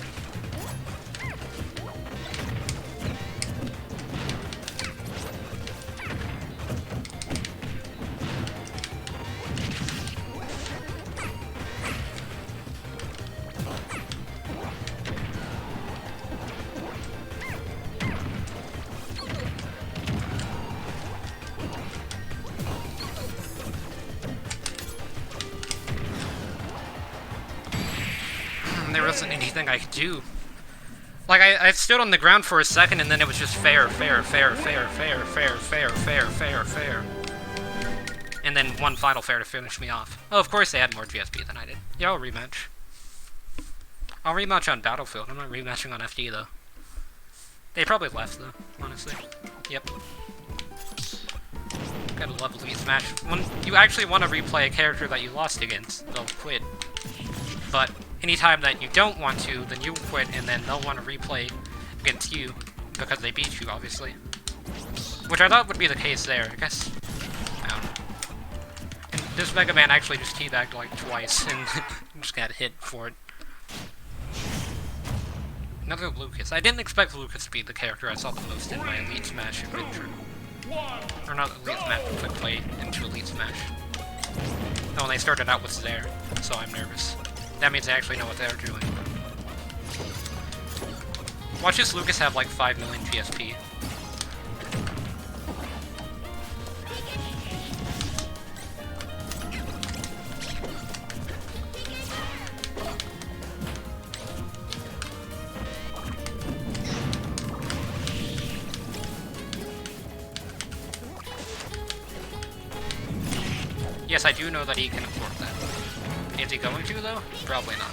There wasn't anything I could do. Like, I stood on the ground for a second, and then it was just fair. And then one final fair to finish me off. Oh, of course they had more GSP than I did. Yeah, I'll rematch. I'll rematch on Battlefield. I'm not rematching on FD, though. They probably left, though, honestly. Yep. Gotta love Elite Smash. When you actually want to replay a character that you lost against, they'll quit. But anytime that you don't want to, then you quit, and then they'll want to replay against you, because they beat you, obviously. Which I thought would be the case there, I guess. I don't know. And this Mega Man actually just teabagged like twice, and just got hit for it. Another Lucas. I didn't expect Lucas to be the character I saw the most in my Elite Smash adventure. Or not Elite Smash, but Quickplay into Elite Smash. Oh, and they started out with Zaire, so I'm nervous. That means they actually know what they're doing. Watch this Lucas have like 5 million GSP. Yes, I do know that he can afford that. Is he going to, though? Probably not.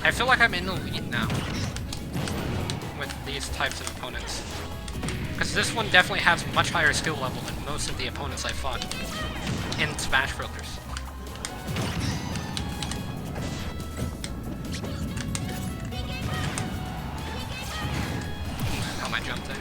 I feel like I'm in the lead now with these types of opponents. Because this one definitely has much higher skill level than most of the opponents I fought in Smash Brothers. How am I jumped there?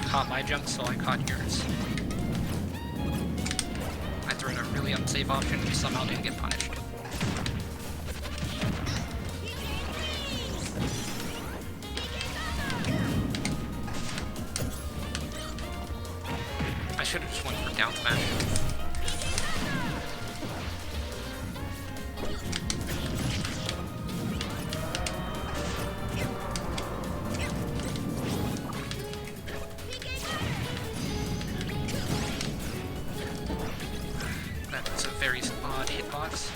Caught my jump, so I caught yours. I threw in a really unsafe option and somehow didn't get punished. I should have just went for down smash. hitbox.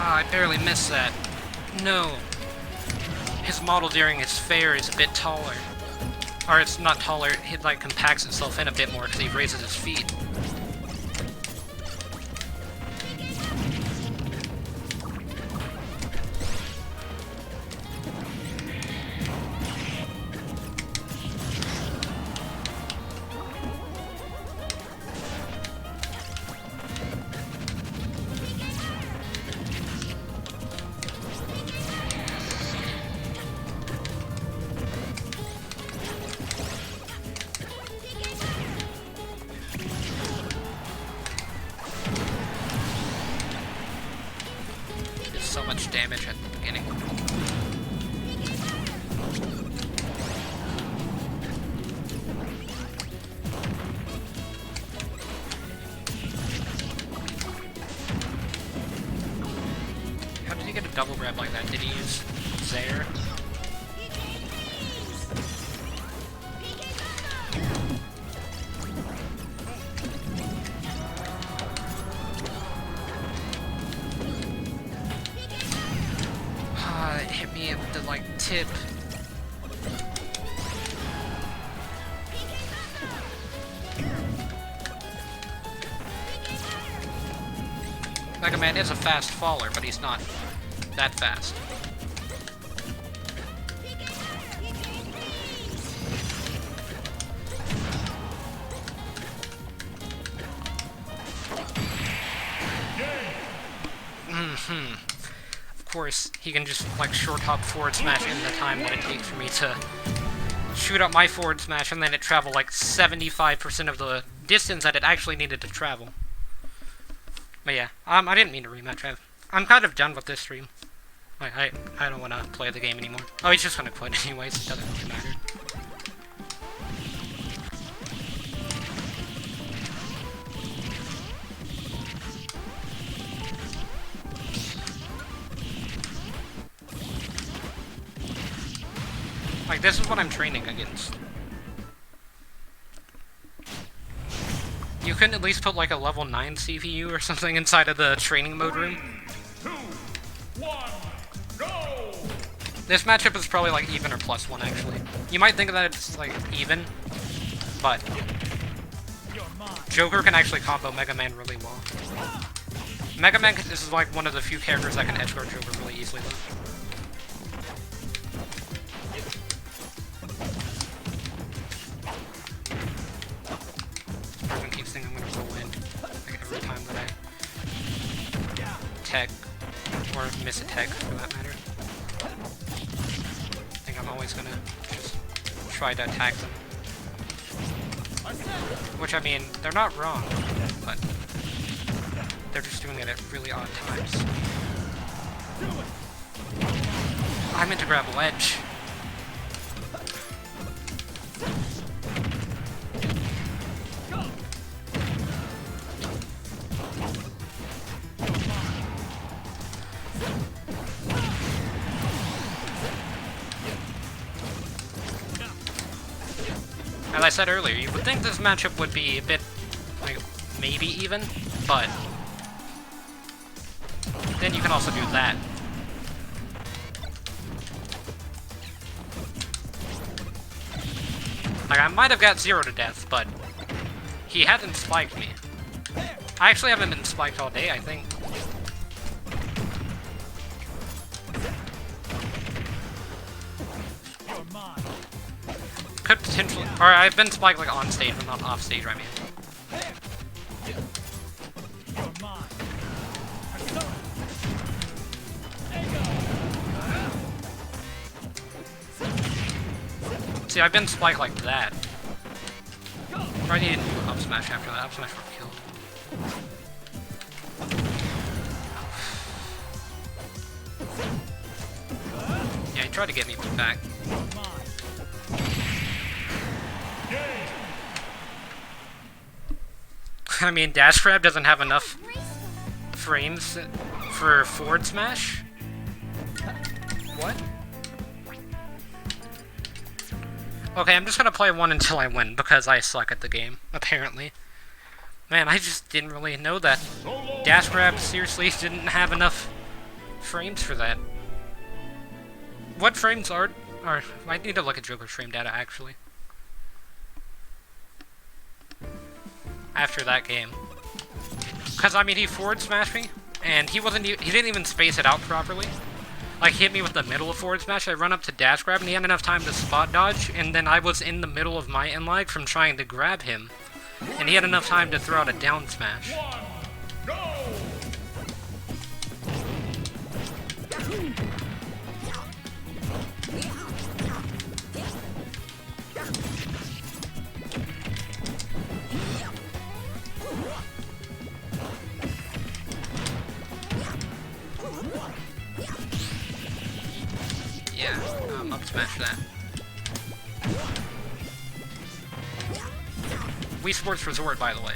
I barely missed that. No. His model during his fair is a bit taller. Or it's not taller, it like compacts itself in a bit more because he raises his feet. So much damage at the beginning. How did he get a double grab like that? Did he use Zaire? It hit me at the, like, tip. Mega Man is a fast faller, but he's not that fast. Of course, he can just, like, short hop forward smash in the time that it takes for me to shoot up my forward smash and then it travel, like, 75% of the distance that it actually needed to travel. But yeah, I didn't mean to rematch. I'm kind of done with this stream. I don't want to play the game anymore. Oh, he's just gonna quit anyways, it doesn't really matter. Like, this is what I'm training against. You couldn't at least put, like, a level 9 CPU or something inside of the training mode room? 3, 2, 1, go! This matchup is probably, like, even or +1, actually. You might think that it's, like, even, but Joker can actually combo Mega Man really well. Mega Man is, like, one of the few characters that can edgeguard Joker really easily, though. Everyone keeps thinking I'm gonna go in, like, every time that I tech, or miss a tech, for that matter. I think I'm always gonna just try to attack them. Which, I mean, they're not wrong, but they're just doing it at really odd times. I meant to grab ledge. As I said earlier, you would think this matchup would be a bit, like, maybe even, but then you can also do that. Like, I might have got 0 to death, but he hasn't spiked me. I actually haven't been spiked all day, I think. Could potentially, or I've been spiked, like, on stage, but not off stage, I mean. See, I've been spiked like that. Or I need to do up smash after that. Up smash for killed. Yeah, he tried to get me back. I mean, dash grab doesn't have enough frames for forward smash? What? Okay, I'm just gonna play one until I win, because I suck at the game, apparently. Man, I just didn't really know that. Dash grab seriously didn't have enough frames for that. What frames are... I need to look at Joker's frame data, actually. After that game. Because, I mean, he forward smashed me, and he didn't even space it out properly. Like, he hit me with the middle of forward smash, I run up to dash grab, and he had enough time to spot dodge, and then I was in the middle of my inlag from trying to grab him. And he had enough time to throw out a down smash. Yeah, up smash that. Wii Sports Resort, by the way.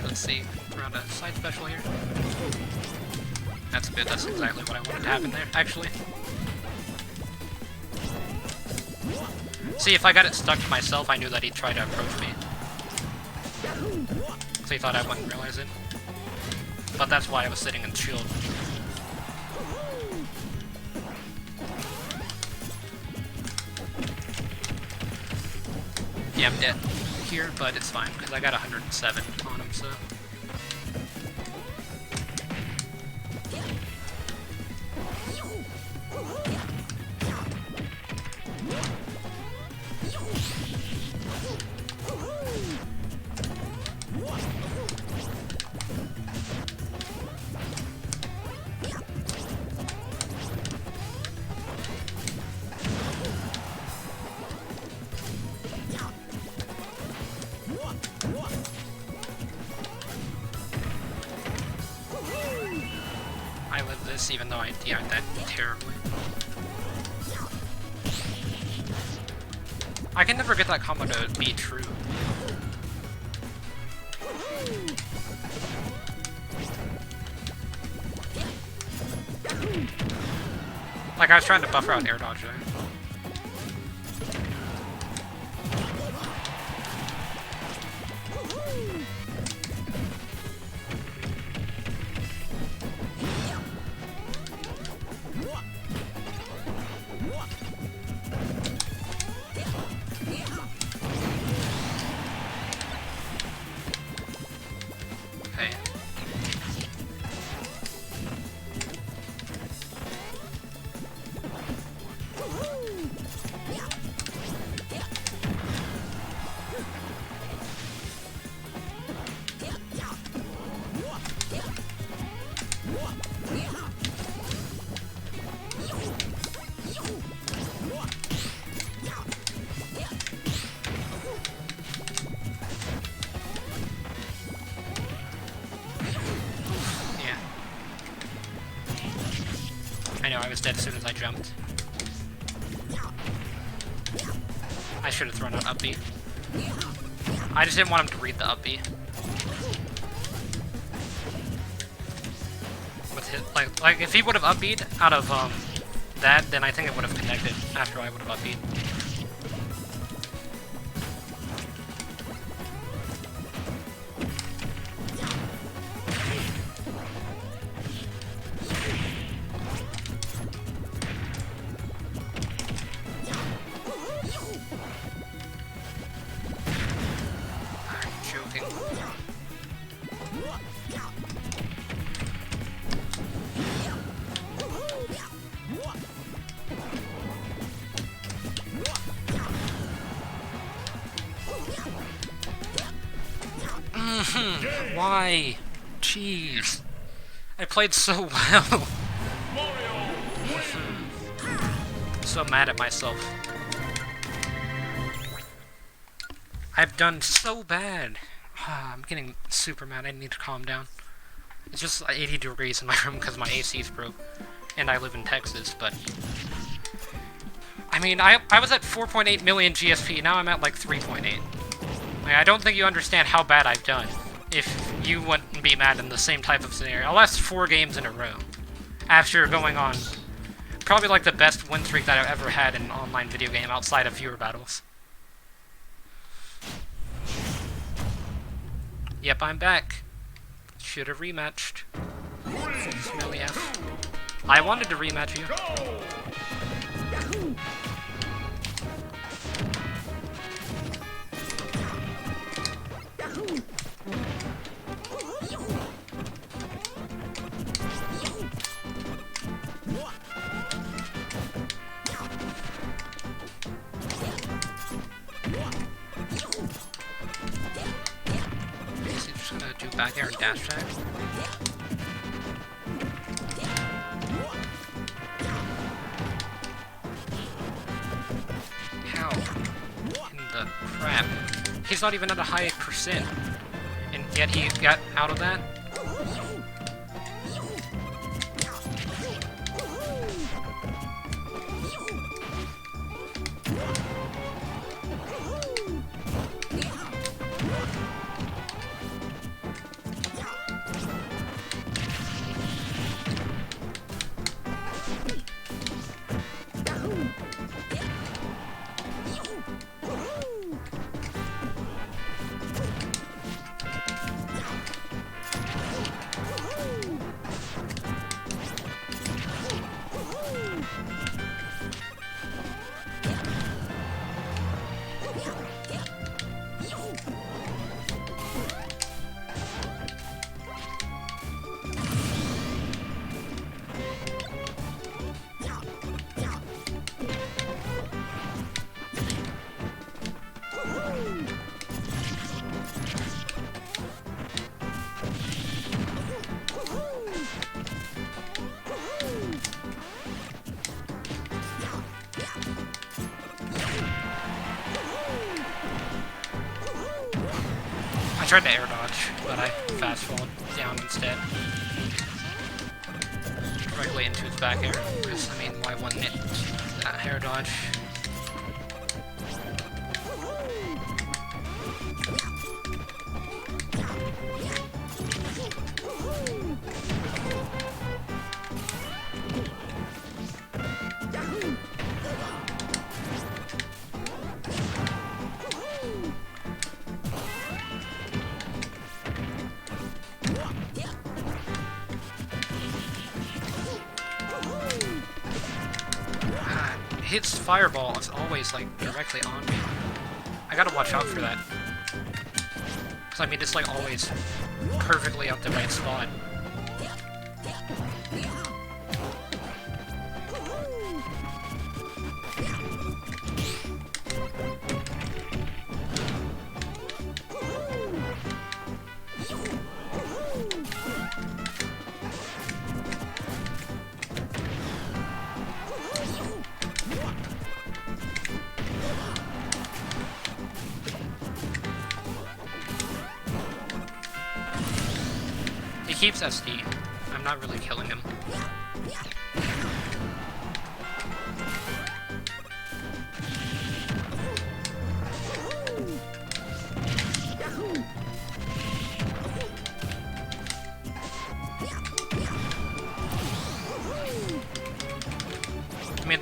Let's see, around a side special here. That's good, that's exactly what I wanted to happen there, actually. See, if I got it stuck to myself, I knew that he'd try to approach me. So he thought I wouldn't realize it. But that's why I was sitting in shield. Yeah, I'm dead here, but it's fine, because I got 107 on him, so... I live this even though I DI'd that terribly. I can never get that combo to be true. Like, I was trying to buffer out air dodge there. was dead as soon as I jumped. I should have thrown out up B. I just didn't want him to read the up B. With his, like if he would have up B'd out of that, then I think it would have connected after I would have up B'd. Why? Jeez. I played so well. So mad at myself. I've done so bad. I'm getting super mad. I need to calm down. It's just 80 degrees in my room because my AC's broke. And I live in Texas, but... I mean, I was at 4.8 million GSP, now I'm at like 3.8. Like, I don't think you understand how bad I've done if you wouldn't be mad in the same type of scenario. I lost 4 games in a row after going on probably like the best win streak that I've ever had in an online video game outside of viewer battles. Yep, I'm back. Should have rematched. Smelly F. I wanted to rematch you. Just gonna do back air and dash tag. How in the crap? He's not even at a high percent, and yet he got out of that. I tried to air dodge, but I fast forward down instead. Directly into his back air, because, I mean, why wouldn't it? Air dodge. His fireball is always, like, directly on me. I gotta watch out for that. Because, I mean, it's, like, always perfectly at the right spot. He keeps SD. I'm not really killing him.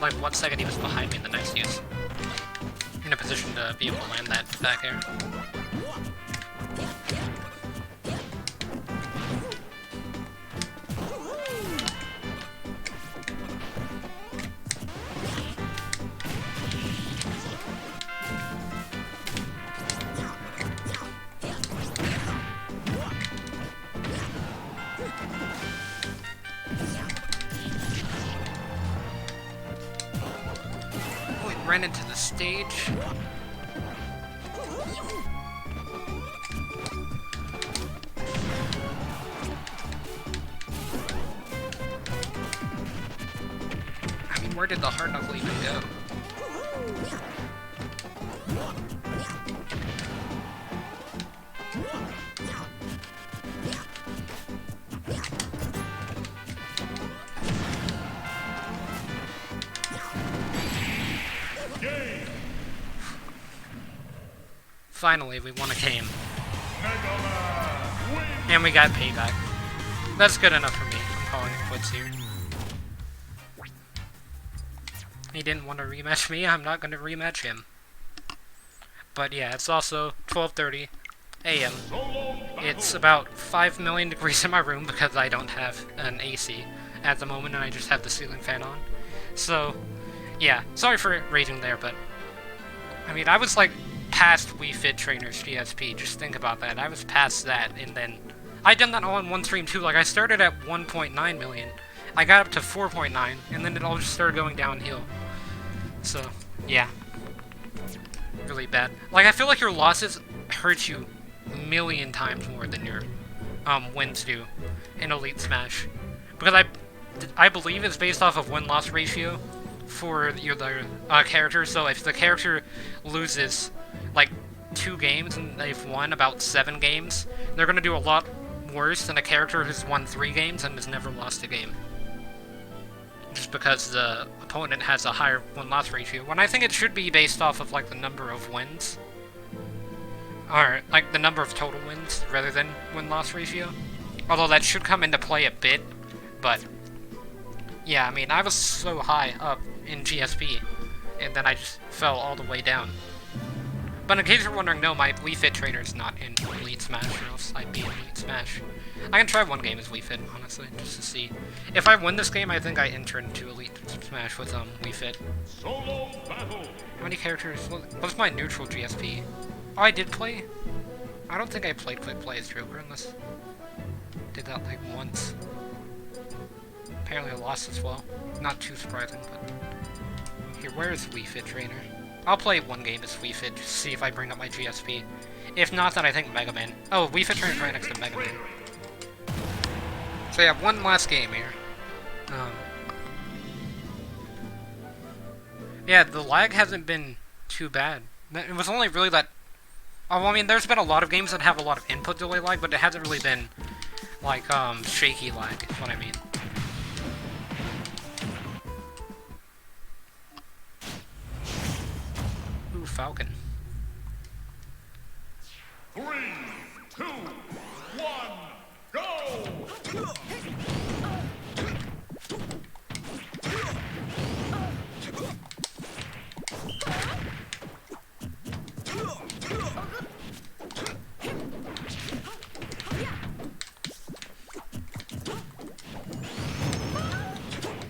like, 1 second he was behind me, and then he was in a position to be able to land that back air. Ran into the stage. I mean, where did the hard knuckle even go? Finally, we won a game. And we got payback. That's good enough for me. I'm calling it quits here. He didn't want to rematch me, I'm not going to rematch him. But yeah, it's also 12:30 a.m. It's about 5 million degrees in my room because I don't have an AC at the moment and I just have the ceiling fan on. So, yeah, sorry for raging there, but I mean, I was like past Wii Fit Trainers GSP, just think about that. I was past that, and then I done that all in one stream too. Like, I started at 1.9 million, I got up to 4.9, and then it all just started going downhill. So, yeah. Really bad. Like, I feel like your losses hurt you a million times more than your wins do in Elite Smash. Because I believe it's based off of win-loss ratio for your character, so if the character loses like 2 games and they've won about 7 games, they're going to do a lot worse than a character who's won 3 games and has never lost a game. Just because the opponent has a higher win-loss ratio, when I think it should be based off of like the number of wins. Or like the number of total wins rather than win-loss ratio. Although that should come into play a bit, but yeah, I mean, I was so high up in GSP, and then I just fell all the way down. But in case you're wondering, no, my Wii Fit trainer is not in Elite Smash, or else I'd be in Elite Smash. I can try one game as Wii Fit, honestly, just to see. If I win this game, I think I enter into Elite Smash with Wii Fit. Solo battle. How many characters? What's my neutral GSP? Oh, I did play? I don't think I played Quickplay as Joker, unless I did that like once. Apparently I lost as well. Not too surprising, but... Here, where is Wii Fit Trainer? I'll play one game as Wii Fit, just to see if I bring up my GSP. If not, then I think Mega Man. Oh, Wii Fit Trainer's right next to Mega Man. So yeah, one last game here. Yeah, the lag hasn't been too bad. It was only really that... Oh, well, I mean, there's been a lot of games that have a lot of input delay lag, but it hasn't really been, like, shaky lag, is what I mean. Ooh, Falcon. 3, 2, 1, go!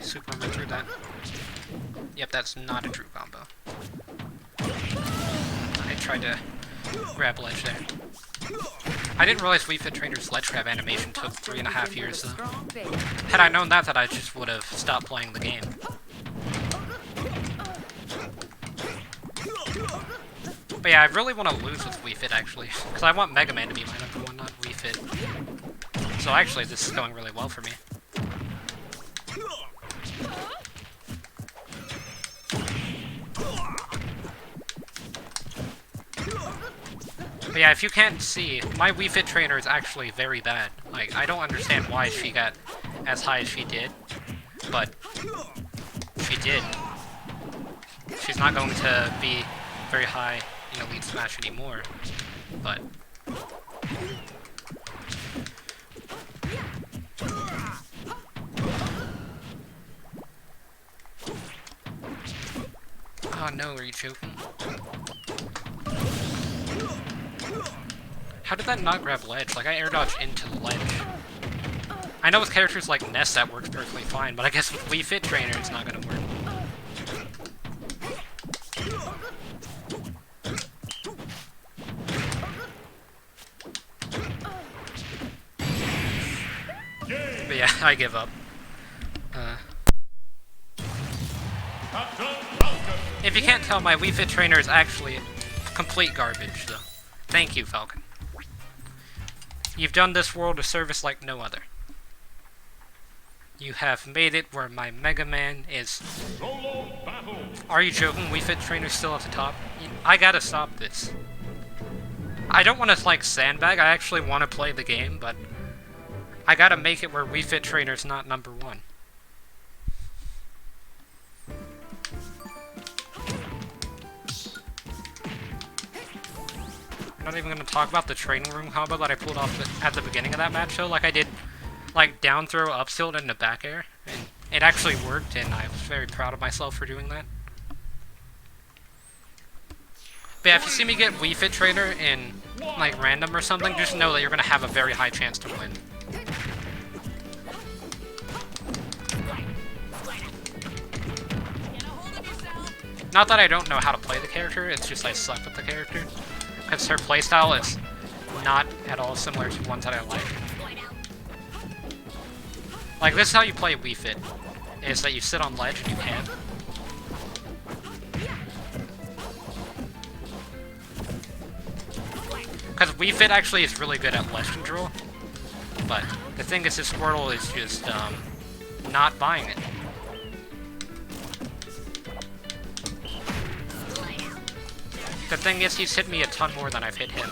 Superman through that. Yep, that's not a true combo. I tried to grab ledge there. I didn't realize Wii Fit Trainer's ledge grab animation took 3.5 years, though. Had I known that, I just would have stopped playing the game. But yeah, I really want to lose with Wii Fit, actually. Because I want Mega Man to be my #1, not Wii Fit. So actually, this is going really well for me. But yeah, if you can't see, my Wii Fit Trainer is actually very bad. Like, I don't understand why she got as high as she did, but she did. She's not going to be very high in Elite Smash anymore, but... no, are you joking? How did that not grab ledge? Like, I air dodged into the ledge. I know with characters like Ness that works perfectly fine, but I guess with Wii Fit Trainer it's not gonna work. But yeah, I give up. If you can't tell, my Wii Fit Trainer is actually complete garbage, though. Thank you, Falcon. You've done this world a service like no other. You have made it where my Mega Man is... Solo battle. Are you joking? Wii Fit Trainer's still at the top? I gotta stop this. I don't want to, like, sandbag. I actually want to play the game, but... I gotta make it where Wii Fit Trainer's not number 1. I'm not even gonna talk about the training room combo that I pulled off at the beginning of that match, though. Like, I did, like, down throw, up tilt, and the back air. And it actually worked, and I was very proud of myself for doing that. But yeah, if you see me get Wii Fit Trainer in, like, random or something, just know that you're gonna have a very high chance to win. Not that I don't know how to play the character, it's just I suck with the character. Because her playstyle is not at all similar to ones that I like. Like, this is how you play Wii Fit, is that you sit on ledge and you head. Because Wii Fit actually is really good at ledge control, but the thing is, this Squirtle is just, not buying it. The thing is, he's hit me a ton more than I've hit him.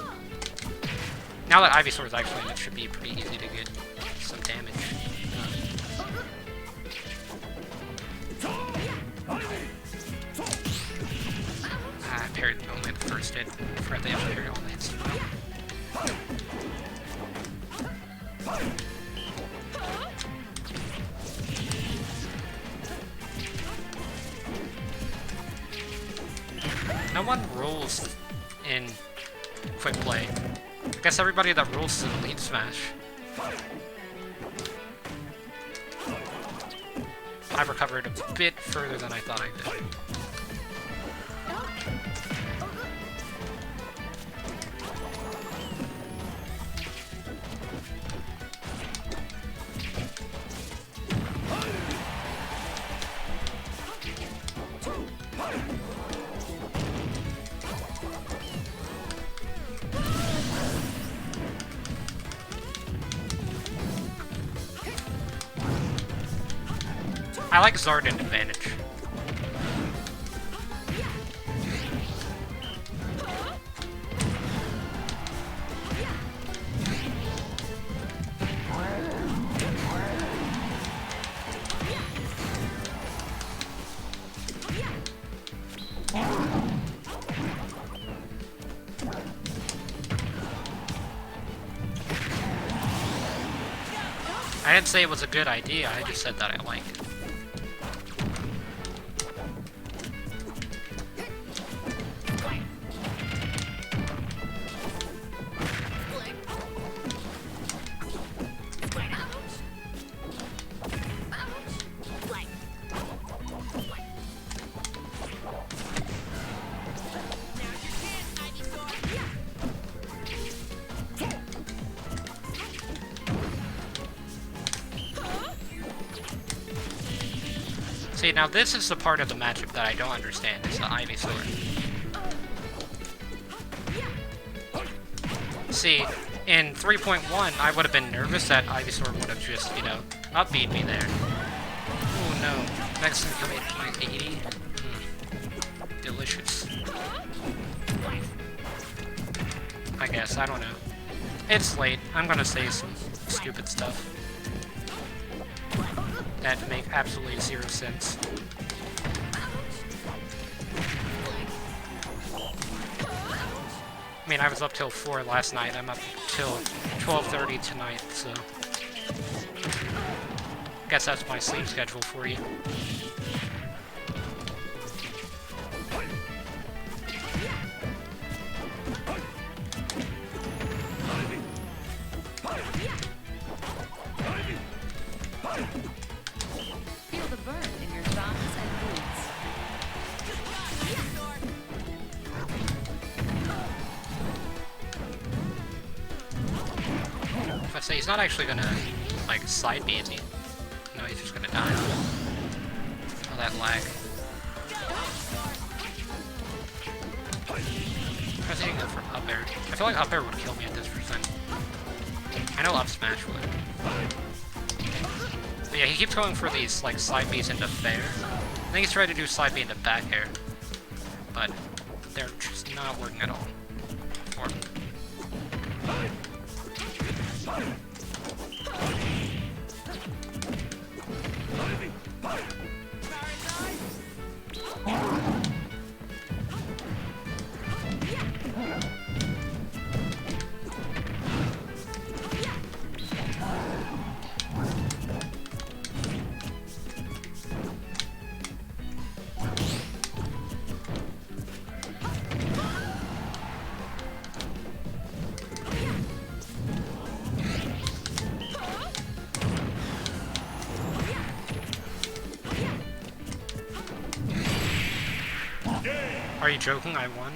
Now that Ivysaur is actually in it, should be pretty easy to get some damage. I parried only the first hit. I forgot they have to parry all the hits. No one rules in Quickplay. I guess everybody that rules is in Elite Smash. I recovered a bit further than I thought I could. I like Zardan advantage. I didn't say it was a good idea, I just said that I like it. See, now this is the part of the matchup that I don't understand, is the Ivysaur. See, in 3.1, I would have been nervous that Ivysaur would have just, you know, upbeat me there. Oh no, next incoming at 80. Delicious. I guess, I don't know. It's late, I'm gonna say some stupid stuff that make absolutely zero sense. I mean, I was up till 4 last night, I'm up till 12:30 tonight, so... Guess that's my sleep schedule for you. Let's say he's not actually gonna, like, side B, is he? No, he's just gonna die. Oh, that lag. Try hitting it from up air. I feel like up air would kill me at this percent. I know up smash would. But yeah, he keeps going for these, like, side Bs into fair. I think he's trying to do side B into back air. But they're just not working at all for him. Are you joking? I won?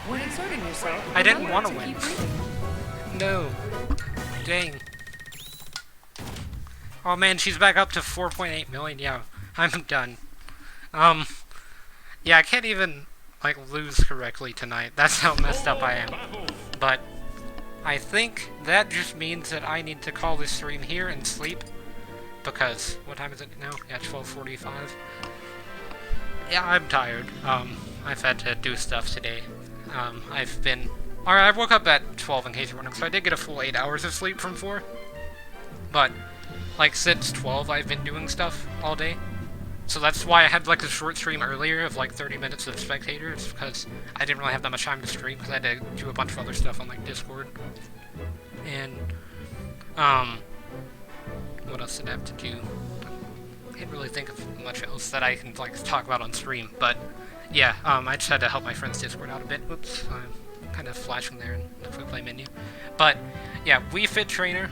When exerting yourself, I didn't remember want to win. keep breathing. No. Dang. Oh man, she's back up to 4.8 million. Yeah, I'm done. Yeah, I can't even, like, lose correctly tonight. That's how messed up I am. But I think that just means that I need to call this stream here and sleep. Because, what time is it now? Yeah, 12:45. Yeah, I'm tired. I've had to do stuff today. I woke up at 12 in case you're wondering, so I did get a full 8 hours of sleep from 4. But, like, since 12, I've been doing stuff all day. So that's why I had, like, a short stream earlier of, like, 30 minutes of spectators, because I didn't really have that much time to stream, because I had to do a bunch of other stuff on, like, Discord. And, what else did I have to do? I can't really think of much else that I can, like, talk about on stream, but yeah, I just had to help my friend's Discord out a bit. Whoops, I'm kind of flashing there in the Quickplay menu. But yeah, Wii Fit Trainer,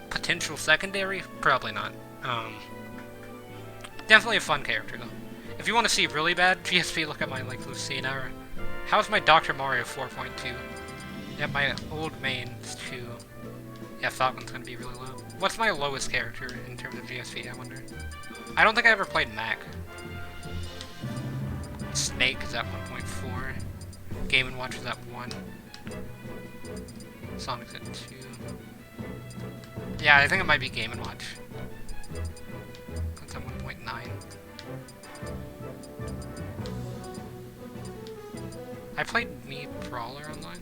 potential secondary, probably not. Definitely a fun character though. If you want to see really bad GSP, look at my, like, Lucina. Or how's my Dr. Mario 4.2? Yeah, my old main is 2. Yeah, Falcon's gonna be really low. What's my lowest character in terms of GSP, I wonder? I don't think I ever played Mac. Snake is at 1.4. Game & Watch is at 1. Sonic's at 2. Yeah, I think it might be Game & Watch. That's at 1.9. I played Me Brawler online.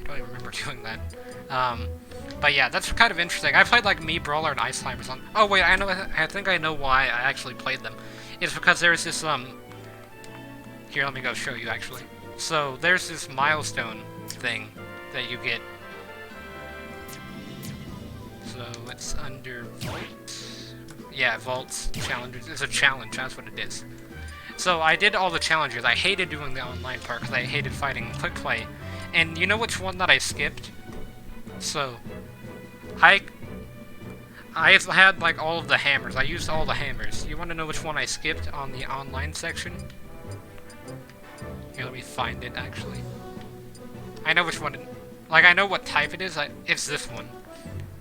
I don't even remember doing that. But yeah, that's kind of interesting. I played, like, Me Brawler and Ice Climbers on. Oh wait, I think I know why I actually played them. It's because there's this here, let me go show you actually. So there's this milestone thing that you get. So it's under Vault. Yeah, Vault's challenges. It's a challenge. That's what it is. So I did all the challenges. I hated doing the online part because I hated fighting Quickplay. And you know which one that I skipped? So, I had, like, all of the hammers. I used all the hammers. You want to know which one I skipped on the online section? Here, let me find it, actually. I know which one. Like, I know what type it is. It's this one.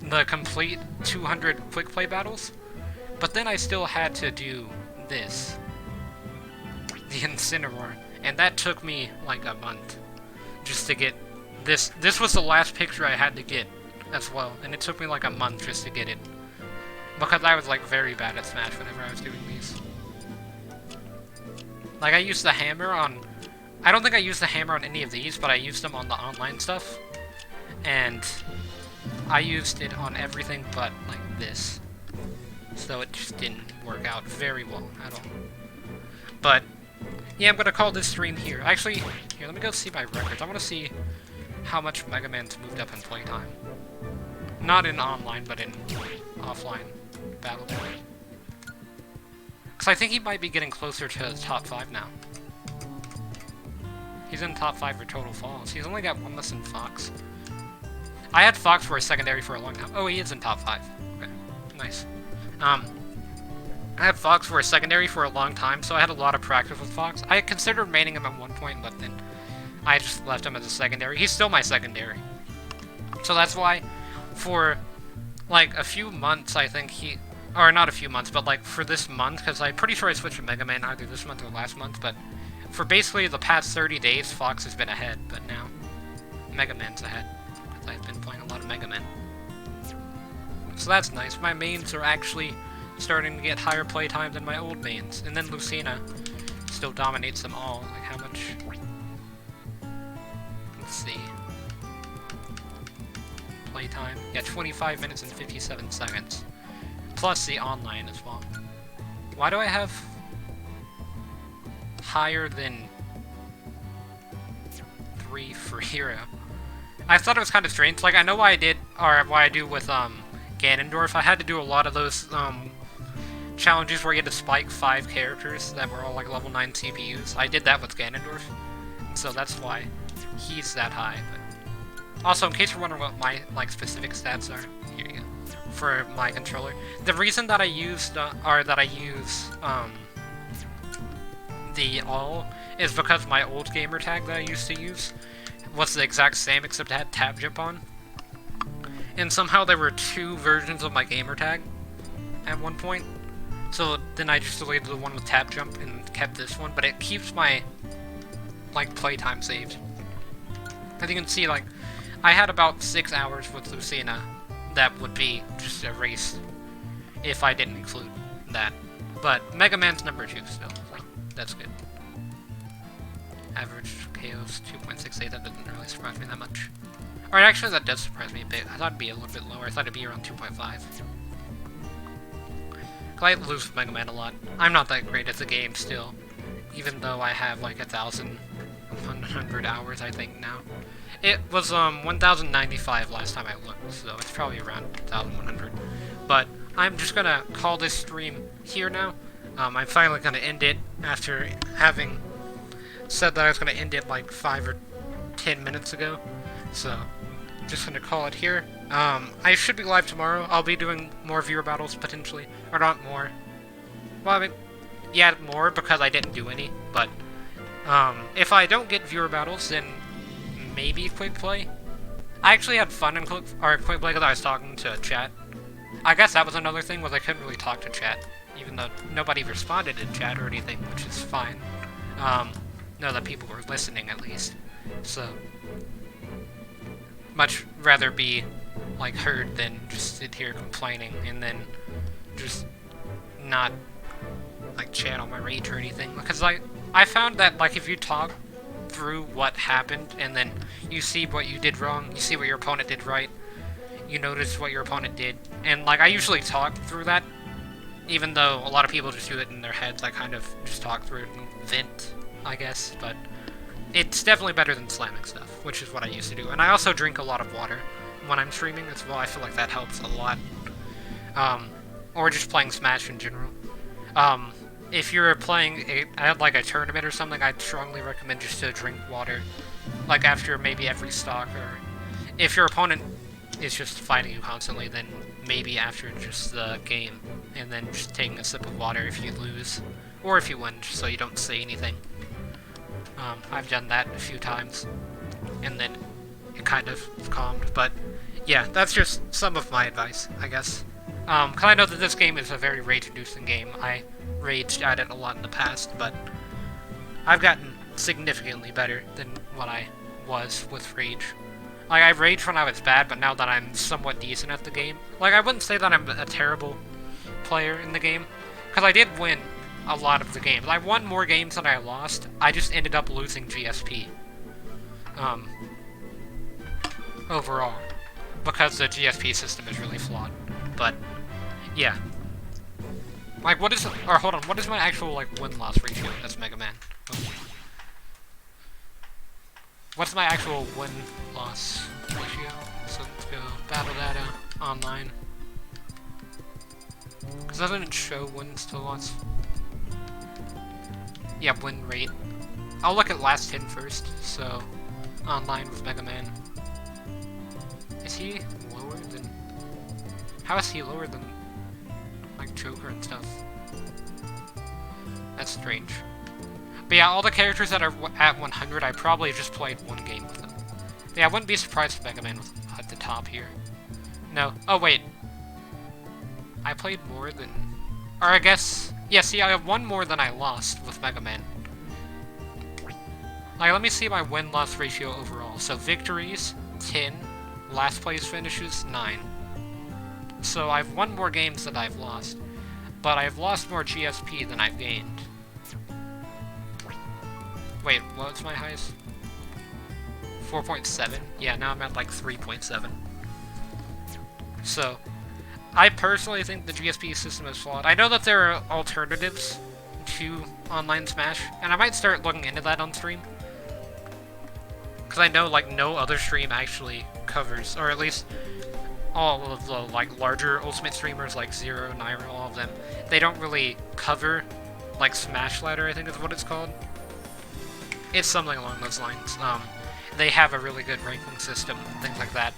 The complete 200 Quickplay battles. But then I still had to do this. The Incineroar. And that took me, like, a month. Just to get this. This was the last picture I had to get as well, and it took me like a month just to get it. Because I was, like, very bad at Smash whenever I was doing these. Like, I used the hammer on... I don't think I used the hammer on any of these, but I used them on the online stuff. And I used it on everything but, like, this. So it just didn't work out very well at all. But yeah, I'm gonna call this stream here. Actually, here, let me go see my records. I want to see how much Mega Man's moved up in playtime. Not in online, but in offline battle. Because I think he might be getting closer to top 5 now. He's in top 5 for total falls. He's only got one less than Fox. I had Fox for a secondary for a long time. Oh, he is in top 5. Okay, nice. I had Fox for a secondary for a long time, so I had a lot of practice with Fox. I considered maining him at one point, but then I just left him as a secondary. He's still my secondary. So that's why, for, like, a few months, I think or not a few months, but, like, for this month, because I'm pretty sure I switched to Mega Man either this month or last month, but for basically the past 30 days, Fox has been ahead, but now Mega Man's ahead, because I've been playing a lot of Mega Man. So that's nice. My mains are actually starting to get higher playtime than my old mains. And then Lucina still dominates them all. Like, how much? Let's see. Playtime. Yeah, 25 minutes and 57 seconds. Plus the online as well. Why do I have higher than 3 for hero? I thought it was kind of strange. Like, I know why I did, or why I do with, Ganondorf. I had to do a lot of those, challenges where you had to spike 5 characters that were all, like, level 9 CPUs. I did that with Ganondorf, so that's why he's that high. But also, in case you're wondering what my, like, specific stats are, here you go, for my controller. The reason that I used, the all is because my old gamer tag that I used to use was the exact same, except it had tab jump on. And somehow there were 2 versions of my gamer tag at one point. So then I just deleted the one with tab jump and kept this one, but it keeps my, like, playtime saved. As you can see, like, I had about 6 hours with Lucina that would be just erased if I didn't include that. But Mega Man's number 2 still, so that's good. Average KO's 2.68, that doesn't really surprise me that much. Or actually, that does surprise me a bit. I thought it'd be a little bit lower. I thought it'd be around 2.5. I lose with Mega Man a lot. I'm not that great at the game still, even though I have like 1,100 hours, I think, now. It was 1,095 last time I looked, so it's probably around 1,100. But I'm just gonna call this stream here now. I'm finally gonna end it after having said that I was gonna end it like 5 or 10 minutes ago. So, just gonna call it here. I should be live tomorrow. I'll be doing more viewer battles, potentially. Or not more. Well, I mean, yeah, more, because I didn't do any. But, if I don't get viewer battles, then maybe Quickplay. I actually had fun in Quickplay because I was talking to chat. I guess that was another thing, was I couldn't really talk to chat. Even though nobody responded in chat or anything, which is fine. Know that people were listening, at least. So, much rather be, like, heard than just sit here complaining and then just not, like, channel my rage or anything. Because, like, I found that, like, if you talk through what happened and then you see what you did wrong, you see what your opponent did right, you notice what your opponent did, and, like, I usually talk through that, even though a lot of people just do it in their heads. I kind of just talk through it and vent, I guess, but it's definitely better than slamming stuff, which is what I used to do. And I also drink a lot of water when I'm streaming as well. I feel like that helps a lot. Or just playing Smash in general. If you're playing like a tournament or something, I'd strongly recommend just to drink water, like after maybe every stock, or if your opponent is just fighting you constantly, then maybe after just the game, and then just taking a sip of water if you lose, or if you win, just so you don't say anything. I've done that a few times, and then it kind of calmed, but yeah, that's just some of my advice, I guess. Because I know that this game is a very rage-inducing game. I raged at it a lot in the past, but I've gotten significantly better than what I was with rage. Like, I raged when I was bad, but now that I'm somewhat decent at the game, like, I wouldn't say that I'm a terrible player in the game, because I did win a lot of the games. I won more games than I lost. I just ended up losing GSP. Overall. Because the GSP system is really flawed. But, yeah. Like, what is... Or, hold on. What is my actual, like, win-loss ratio as Mega Man? Okay. What's my actual win-loss ratio? So, let's go battle data, online. Because doesn't it show wins to loss? Yeah, win rate. I'll look at last 10 first, so online with Mega Man. Is he lower than... How is he lower than, like, Joker and stuff? That's strange. But yeah, all the characters that are at 100, I probably just played one game with them. But yeah, I wouldn't be surprised if Mega Man was at the top here. No. Oh, wait. I played more than... Or I guess... Yeah, see, I have one more than I lost with Mega Man. Like, let me see my win-loss ratio overall. So, victories, 10. Last place finishes, 9. So, I've won more games than I've lost. But I've lost more GSP than I've gained. Wait, what's my highest? 4.7? Yeah, now I'm at like 3.7. So, I personally think the GSP system is flawed. I know that there are alternatives to online Smash, and I might start looking into that on stream. Because I know, like, no other stream actually covers, or at least all of the, like, larger Ultimate streamers, like Zero, Naira, all of them, they don't really cover, like, Smash Ladder, I think is what it's called. It's something along those lines. They have a really good ranking system, things like that.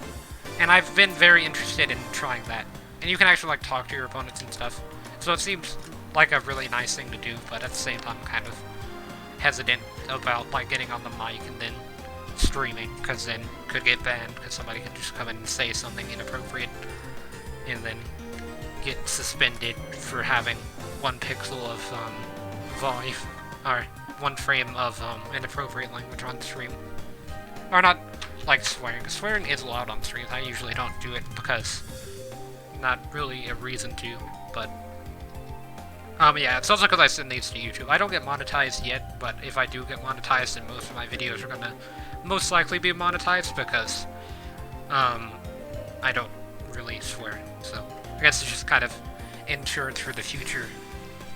And I've been very interested in trying that. And you can actually, like, talk to your opponents and stuff. So it seems like a really nice thing to do, but at the same time, I'm kind of hesitant about, like, getting on the mic and then streaming, because then could get banned, because somebody could just come in and say something inappropriate, and then get suspended for having 1 pixel of, volume, or 1 frame of, inappropriate language on stream. Or not, like, swearing. Swearing is allowed on streams. I usually don't do it because not really a reason to, but yeah, it's also because I send these to YouTube. I don't get monetized yet, but if I do get monetized, then most of my videos are gonna most likely be monetized because I don't really swear. So I guess it's just kind of insurance for the future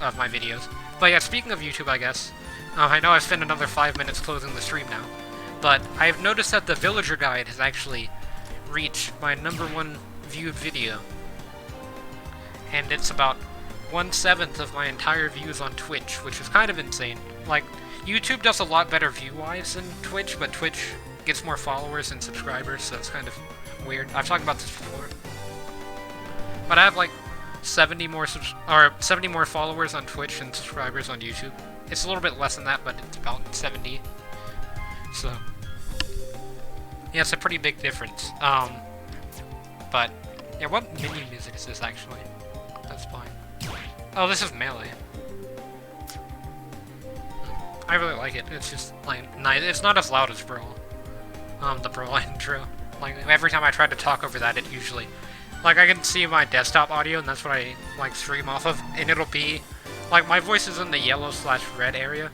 of my videos. But yeah, speaking of YouTube, I guess, I know I've spent another 5 minutes closing the stream now, but I've noticed that the Villager Guide has actually reached my #1 viewed video. And it's about 1/7 of my entire views on Twitch, which is kind of insane. Like, YouTube does a lot better view-wise than Twitch, but Twitch gets more followers and subscribers, so it's kind of weird. I've talked about this before. But I have like 70 more followers on Twitch and subscribers on YouTube. It's a little bit less than that, but it's about 70. So yeah, it's a pretty big difference. But yeah, what menu music is this actually? That's fine. Oh, this is Melee. I really like it. It's just like nice. It's not as loud as Brawl. The Brawl intro. Like every time I try to talk over that, it usually, like, I can see my desktop audio, and that's what I like stream off of, and it'll be like my voice is in the yellow/red area,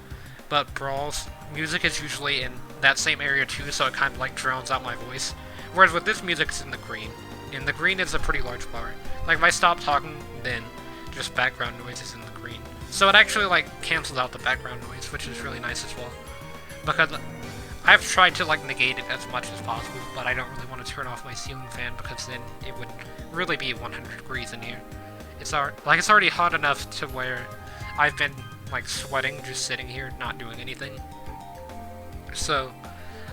but Brawl's music is usually in that same area too, so it kind of like drowns out my voice. Whereas with this music, it's in the green, and the green is a pretty large bar. Like if I stop talking, then just background noise is in the green. So it actually like cancels out the background noise, which is really nice as well. Because I've tried to like negate it as much as possible, but I don't really want to turn off my ceiling fan because then it would really be 100 degrees in here. It's already hot enough to where I've been like sweating just sitting here not doing anything. So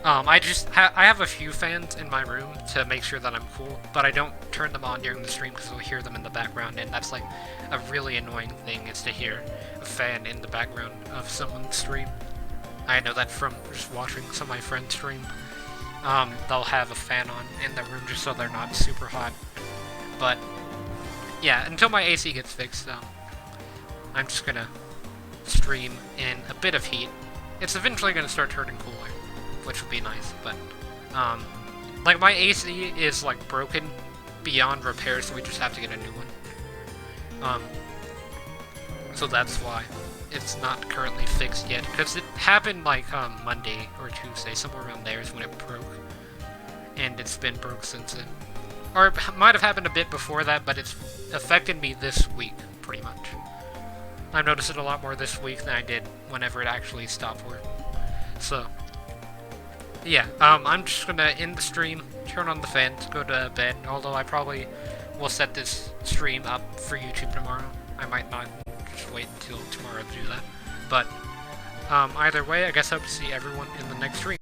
I have a few fans in my room to make sure that I'm cool, but I don't turn them on during the stream because I'll hear them in the background, and that's like a really annoying thing, is to hear a fan in the background of someone's stream. I know that from just watching some of my friends stream. They'll have a fan on in their room just so they're not super hot. But yeah, until my AC gets fixed, I'm just gonna stream in a bit of heat. It's eventually gonna start turning cooler, which would be nice, but like my AC is like broken beyond repair, so we just have to get a new one. So that's why it's not currently fixed yet, because it happened like Monday or Tuesday, somewhere around there is when it broke, and it's been broke since then. Or it might have happened a bit before that, but it's affected me this week, pretty much. I've noticed it a lot more this week than I did whenever it actually stopped working. So yeah, I'm just gonna end the stream, turn on the fans, go to bed, although I probably will set this stream up for YouTube tomorrow. I might not just wait until tomorrow to do that. But either way, I guess I hope to see everyone in the next stream.